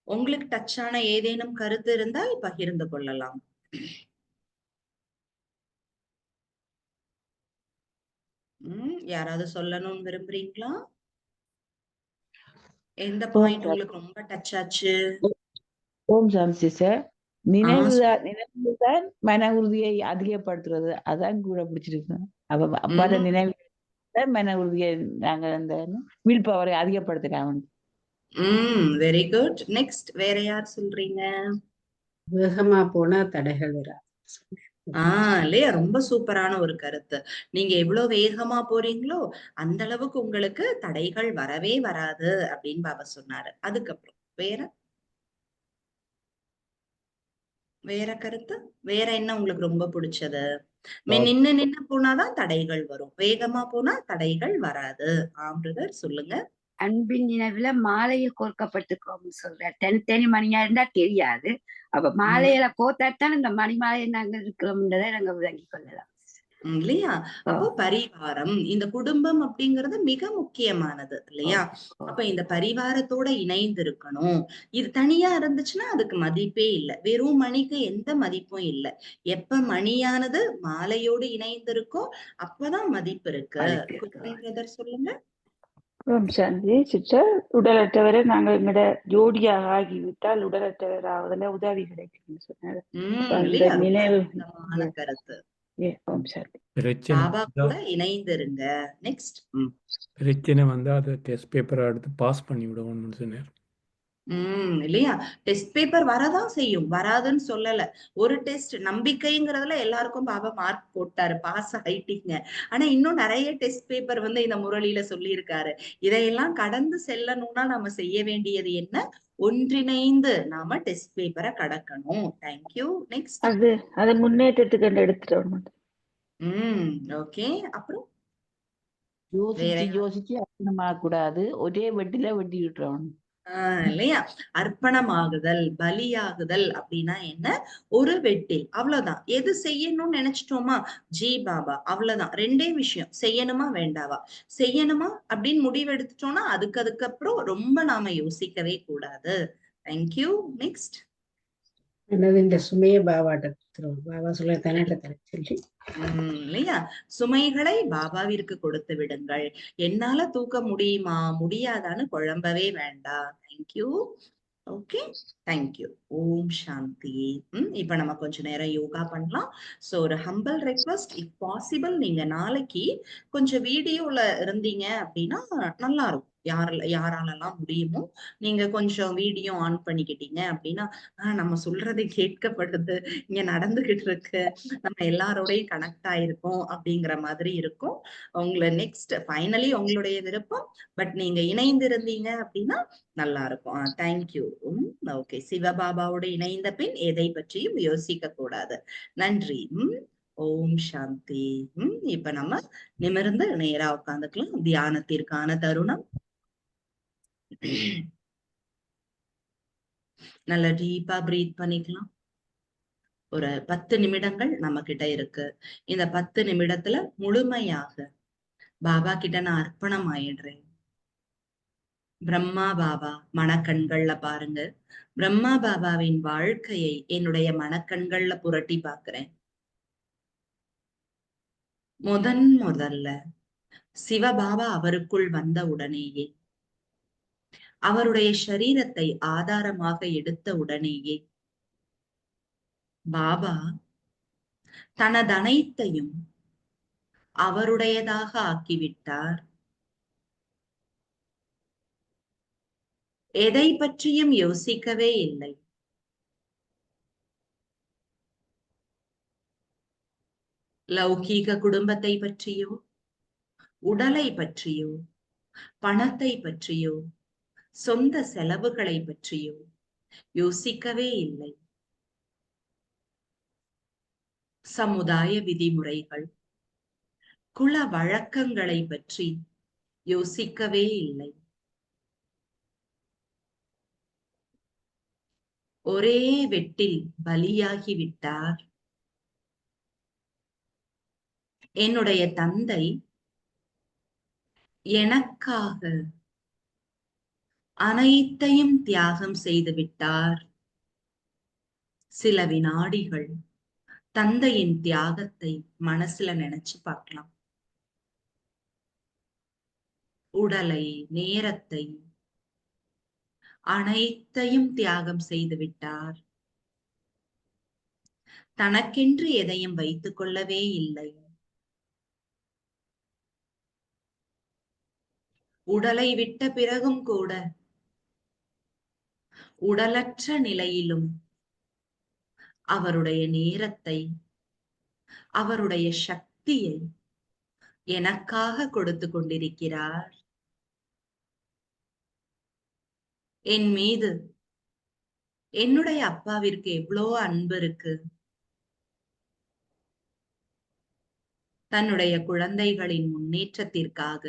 உங்களுக்கு டச்சான ஏதேனும் கருத்து இருந்தால் பகிர்ந்து கொள்ளலாம். யாராவது சொல்லணும்னு விரும்புறீங்களா? எந்த பாயிண்ட் உங்களுக்கு ரொம்ப டச் ஆச்சு? ஓம் சாந்தி சார். நினைவுதான் மன உறுதியை அதிகப்படுத்துறது. அதான் கூட பிடிச்சிருக்கு. அப்பாத நினைவு மன உறுதியை நாங்க அந்த வில் பவரை அதிகப்படுத்துறாங்க. Very good. நெக்ஸ்ட் வேற யார் சொல்றீங்க? வேகமா போனா தடைகள் வராது. இல்லையா? ரொம்ப சூப்பரான ஒரு கருத்து. நீங்க எவ்வளவு வேகமா போறீங்களோ அந்த அளவுக்கு உங்களுக்கு தடைகள் வரவே வராது அப்படின்னு பாபா சொன்னாரு. அதுக்கப்புறம் வேற கருத்து, வேற என்ன உங்களுக்கு ரொம்ப பிடிச்சது? நின்னு போனாதான் தடைகள் வரும், வேகமா போனா தடைகள் வராது. ஆம்ருதர் சொல்லுங்க. அன்பின் நினைவுல மாலையில் கோர்க்கப்பட்டிருக்கோம்னு சொல்ற. தனி மணியா இருந்தா தெரியாது. அப்ப மாலையில கோத்தாத்தான் இந்த மணி மாலையை நாங்க இருக்கிறோம்ன்றதை நாங்க விளங்கி கொள்ளலாம், இல்லையா? அப்போ பரிவாரம், இந்த குடும்பம் அப்படிங்கிறது மிக முக்கியமானது, இல்லையா? அப்ப இந்த பரிவாரத்தோட இணைந்து இருக்கணும். இது தனியா இருந்துச்சுன்னா அதுக்கு மதிப்பே இல்லை. வெறும் மணிக்கு எந்த மதிப்பும் இல்லை. எப்ப மணியானது மாலையோடு இணைந்து இருக்கோ அப்பதான் மதிப்பு இருக்கு. சொல்லுங்க. சாந்தி சிஸ்டர், உடலற்றவரை நாங்கள் எங்கட ஜோடியாக ஆகிவிட்டால் உடலற்றவர் ஆவதில் உதவி கிடைக்கும் சொன்னாரு. கருத்து. பாபா கூட இணைந்திருங்க. நெக்ஸ்ட் பிரச்சனை வந்தா அதை டெஸ்ட் பேப்பரை எடுத்து பாஸ் பண்ணி விடுவோம்னு சொன்னார். இல்லையா? டெஸ்ட் பேப்பர் வரதான் செய்யும், வராதுன்னு சொல்லல. ஒரு டெஸ்ட் நம்பிக்கைங்கிறதுல எல்லாருக்கும் பாபா மார்க் போட்டாரு, பாஸ் ஆயிட்டீங்க. ஆனா இன்னும் நிறைய டெஸ்ட் பேப்பர் வந்து இந்த முரளியில சொல்லி இருக்காரு. இதையெல்லாம் கடந்து செல்லணும்னா நம்ம செய்ய வேண்டியது என்ன? ஒன்றிணைந்து நாம டெஸ்ட் பேப்பரை கடக்கணும். தேங்க்யூ. நெக்ஸ்ட் அது முன்னேற்றத்துக்கு எடுத்துட்டு. ஓகே. அப்புறம் யோசிச்சு அர்ப்பணமாக கூடாது, ஒரே வெட்டில வெட்டி விட்டுறோம், இல்லையா? அர்ப்பணமாகுதல், பலியாகுதல் அப்படின்னா என்ன? ஒரு வெட்டில், அவ்வளவுதான். எது செய்யணும்னு நினைச்சிட்டோமா, ஜி பாபா, அவ்வளவுதான். 2 விஷயம், செய்யணுமா வேண்டாவா. செய்யணுமா அப்படின்னு முடிவு எடுத்துட்டோம்னா அதுக்கப்புறம் ரொம்ப நாம யோசிக்கவே கூடாது. தேங்க்யூ. நெக்ஸ்ட் இந்த சுமைய பாபாட்ட பாபா சொல்ல சொல்லி இல்லையா? சுமைகளை பாபாவிற்கு கொடுத்து விடுங்கள். என்னால தூக்க முடியுமா முடியாதான்னு குழம்பவே வேண்டாம். Thank you. Okay, thank you. Om Shanti. இப்ப நம்ம கொஞ்ச நேரம் யோகா பண்ணலாம். சோ ஒரு ஹம்பிள் ரெக்வஸ்ட், இஃப் பாசிபிள் நீங்க நாளைக்கு கொஞ்சம் வீடியோல இருந்தீங்க அப்படின்னா நல்லா இருக்கும். யாராலெல்லாம் முடியுமோ நீங்க கொஞ்சம் வீடியோ ஆன் பண்ணிக்கிட்டீங்க அப்படின்னா நம்ம சொல்றது கேட்கப்படுது, இங்க நடந்துகிட்டு இருக்கு, நம்ம எல்லாரோடையும் கனெக்ட் ஆயிருக்கோம் அப்படிங்கிற மாதிரி இருக்கும். உங்களை நெக்ஸ்ட் ஃபைனலி உங்களுடைய விருப்பம், பட் நீங்க இணைந்திருந்தீங்க அப்படின்னா நல்லா இருக்கும். தேங்க்யூ. ஓகே, சிவபாபாவோட இணைந்த பின் எதை பற்றியும் யோசிக்க கூடாது. நன்றி. ஓம் சாந்தி. இப்ப நம்ம நிமிர்ந்து நேரா உட்காந்துக்கலாம். தியானத்திற்கான தருணம். நல்லா டீப்பா பிரீத் பண்ணிக்கலாம். ஒரு 10 நிமிடங்கள் நம்ம கிட்ட இருக்கு. இந்த 10 நிமிடத்துல முழுமையாக பாபா கிட்ட நான் அர்ப்பணம் ஆயிடுறேன். பிரம்மா பாபா மனக்கண்கள்ல பாருங்க. பிரம்மா பாபாவின் வாழ்க்கையை என்னுடைய மனக்கண்கள்ல புரட்டி பாக்குறேன். முதல்ல சிவபாபா அவருக்குள் வந்த உடனேயே, அவருடைய சரீரத்தை ஆதாரமாக எடுத்த உடனேயே பாபா தனதனைத்தையும் அவருடையதாக ஆக்கிவிட்டார். எதை பற்றியும் யோசிக்கவே இல்லை. லௌகீக குடும்பத்தை பற்றியோ, உடலை பற்றியோ, பணத்தை பற்றியோ, சொந்த செலவுகளை பற்றியோ யோசிக்கவே இல்லை. சமுதாய விதிமுறைகள், குல வழக்கங்களை பற்றி யோசிக்கவே இல்லை. ஒரே வெட்டில் பலியாகிவிட்டார். என்னுடைய தந்தை எனக்காக அனைத்தையும் தியாகம் செய்து விட்டார். சில வினாடிகள் தந்தையின் தியாகத்தை மனசுல நினைச்சு பார்க்கலாம். உடலை, நேரத்தை, அனைத்தையும் தியாகம் செய்து விட்டார். தனக்கென்று எதையும் வைத்துக் கொள்ளவே இல்லை. உடலை விட்ட பிறகும் கூட உடலற்ற நிலையிலும் அவருடைய நேரத்தை, அவருடைய சக்தியை எனக்காக கொடுத்து கொண்டிருக்கிறார். என் மீது என்னுடைய அப்பாவிற்கு எவ்வளோ அன்பு இருக்கு. தன்னுடைய குழந்தைகளின் முன்னேற்றத்திற்காக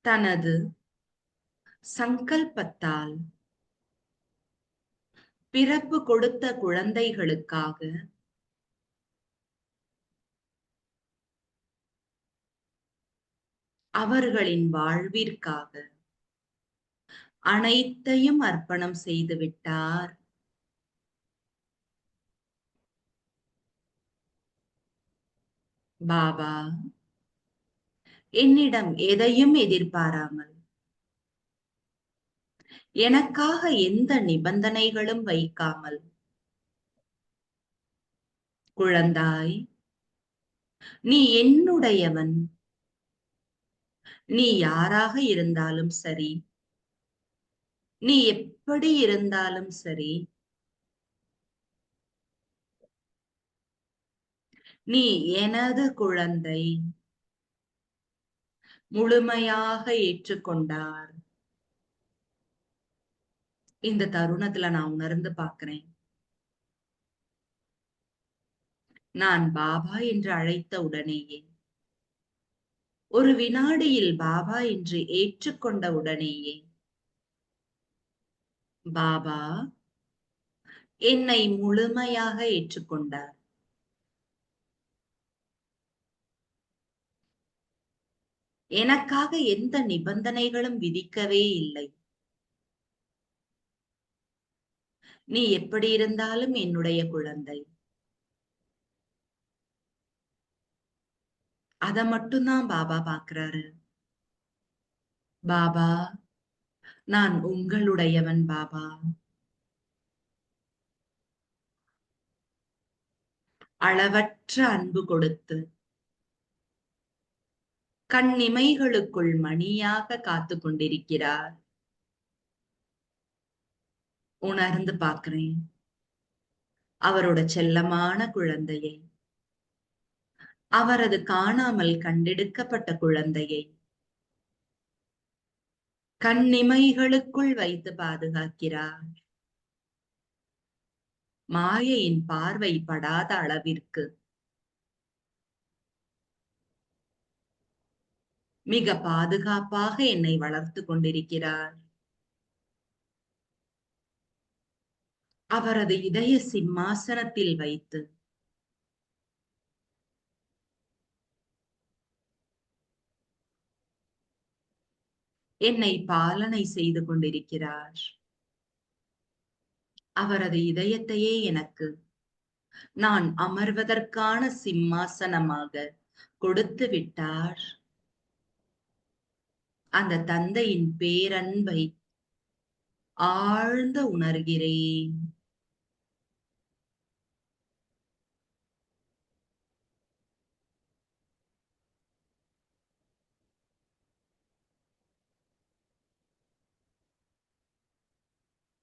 தனது சங்கல்பத்தால் பிறப்பு கொடுத்த குழந்தைகளுக்காக அவர்களின் வாழ்விற்காக அனைத்தையும் அர்ப்பணம் செய்து விட்டார். பாபா என்னிடம் எதையும் எதிர்பாராமல், எனக்காக எந்த நிபந்தனைகளும் வைக்காமல், குழந்தாய், நீ என்னுடையவன், நீ யாராக இருந்தாலும் சரி, நீ எப்படி இருந்தாலும் சரி, நீ எனது குழந்தை, முழுமையாக ஏற்றுக்கொண்டார். இந்த தருணத்துல நான் உணர்ந்து பார்க்கிறேன். நான் பாபா என்று அழைத்த உடனேயே, ஒரு வினாடியில் பாபா என்று ஏற்றுக்கொண்ட உடனேயே, பாபா என்னை முழுமையாக ஏற்றுக்கொண்டார். எனக்காக எந்த நிபந்தனைகளும் விதிக்கவே இல்லை. நீ எப்படி இருந்தாலும் என்னுடைய குழந்தை. அத மட்டும்தான் பாபா பாக்குறாரு. பாபா, நான் உங்களுடையவன் பாபா. அளவற்ற அன்பு கொடுத்து கண்ணிமைகளுக்குள் மணியாக காத்து கொண்டிருக்கிறார். உணர்ந்து பார்க்கிறேன் அவரோட செல்லமான குழந்தையை, அவரது காணாமல் கண்டெடுக்கப்பட்ட குழந்தையை கண்ணிமைகளுக்குள் வைத்து பாதுகாக்கிறார். மாயையின் பார்வை படாத அளவிற்கு மிக பாதுகாப்பாக என்னை வளர்த்து கொண்டிருக்கிறார். அவரது இதய சிம்மாசனத்தில் வைத்து என்னை பாலனை செய்து கொண்டிருக்கிறார். அவரது இதயத்தையே எனக்கு நான் அமர்வதற்கான சிம்மாசனமாக கொடுத்து விட்டார். அந்த தந்தையின் பேரன்பை ஆழ்ந்த உணர்கிறேன்.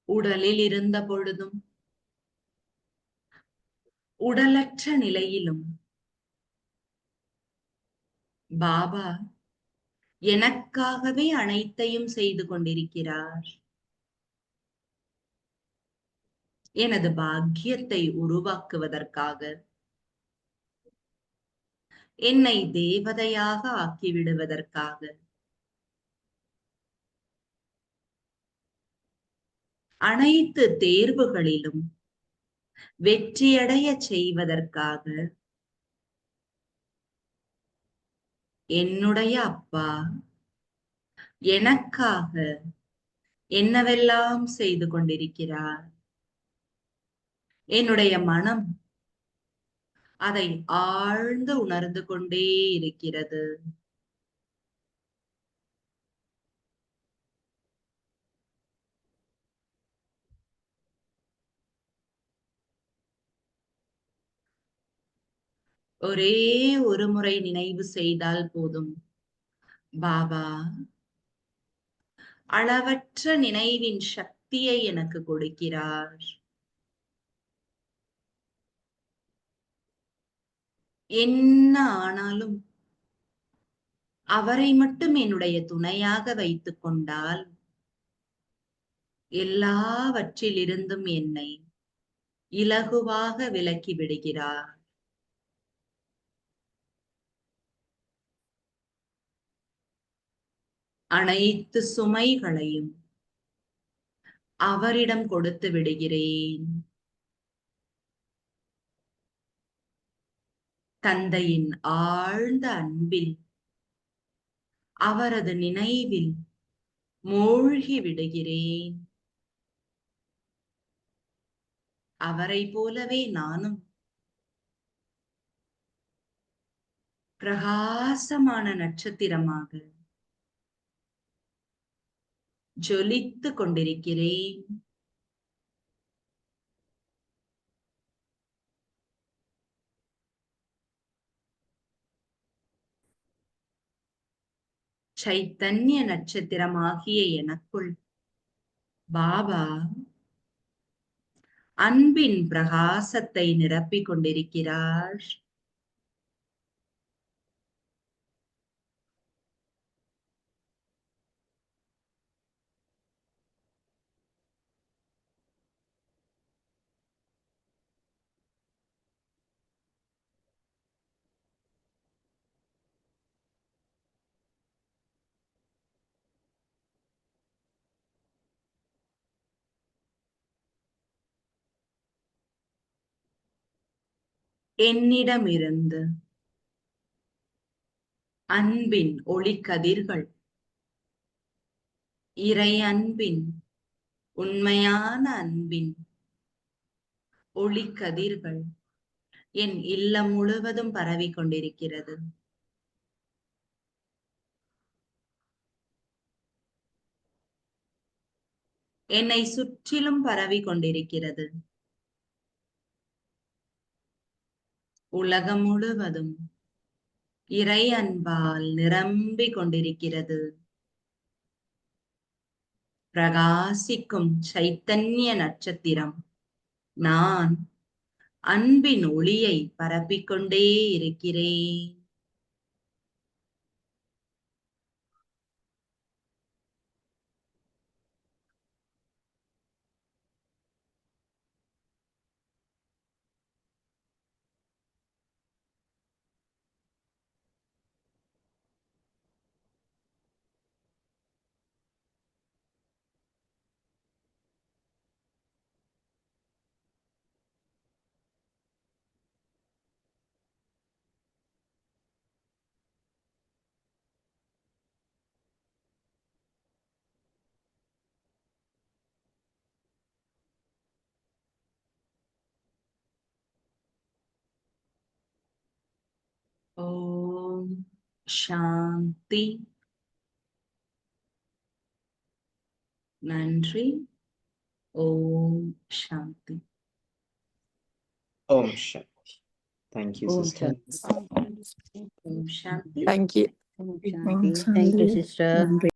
உடலில் இருந்த பொழுதும் உடலற்ற நிலையிலும் பாபா எனக்காகவே அனைத்தையும் செய்து கொண்டிருக்கிறார். எனது பாக்கியத்தை உருவாக்குவதற்காக, என்னை தேவதையாக ஆக்கிவிடுவதற்காக, அனைத்து தேர்வுகளிலும் வெற்றியடைய செய்வதற்காக என்னுடைய அப்பா எனக்காக என்னவெல்லாம் செய்து கொண்டிருக்கிறார். என்னுடைய மனம் அதை ஆழ்ந்து உணர்ந்து கொண்டே இருக்கிறது. ஒரே ஒரு முறை நினைவு செய்தால் போதும், பாபா அளவற்ற நினைவின் சக்தியை எனக்கு கொடுக்கிறார். என்ன ஆனாலும் அவரை மட்டும் என்னுடைய துணையாக வைத்துக் கொண்டால் எல்லாவற்றிலிருந்தும் என்னை இலகுவாக விலக்கி விடுகிறார். அனைத்து சுமைகளையும் அவரிடம் கொடுத்து விடுகிறேன். தந்தையின் ஆழ்ந்த அன்பில், அவரது நினைவில் மூழ்கி விடுகிறேன். அவரை போலவே நானும் பிரகாசமான நட்சத்திரமாக ஜொலித்துக் கொண்டிருக்கிறேன். சைத்தன்ய நட்சத்திரமாகிய எனக்குள் பாபா அன்பின் பிரகாசத்தை நிரப்பிக் கொண்டிருக்கிறார். என்னிடமிருந்து அன்பின் ஒளிக்கதிர்கள், இறை அன்பின், உண்மையான அன்பின் ஒளிக்கதிர்கள் என் இல்லம் முழுவதும் பரவி கொண்டிருக்கிறது. என்னை சுற்றிலும் பரவி கொண்டிருக்கிறது. உலகம் முழுவதும் இறை அன்பால் நிரம்பிக் கொண்டிருக்கிறது. பிரகாசிக்கும் சைத்தன்ய நட்சத்திரம் நான் அன்பின் ஒளியை பரப்பிக்கொண்டே இருக்கிறேன். ஓம் சாந்தி. நன்றி. ஓம் சாந்தி. Om Shanti. Thank you, Om sister. Shanti. Om Shanti. Thank you. Thank you, sister.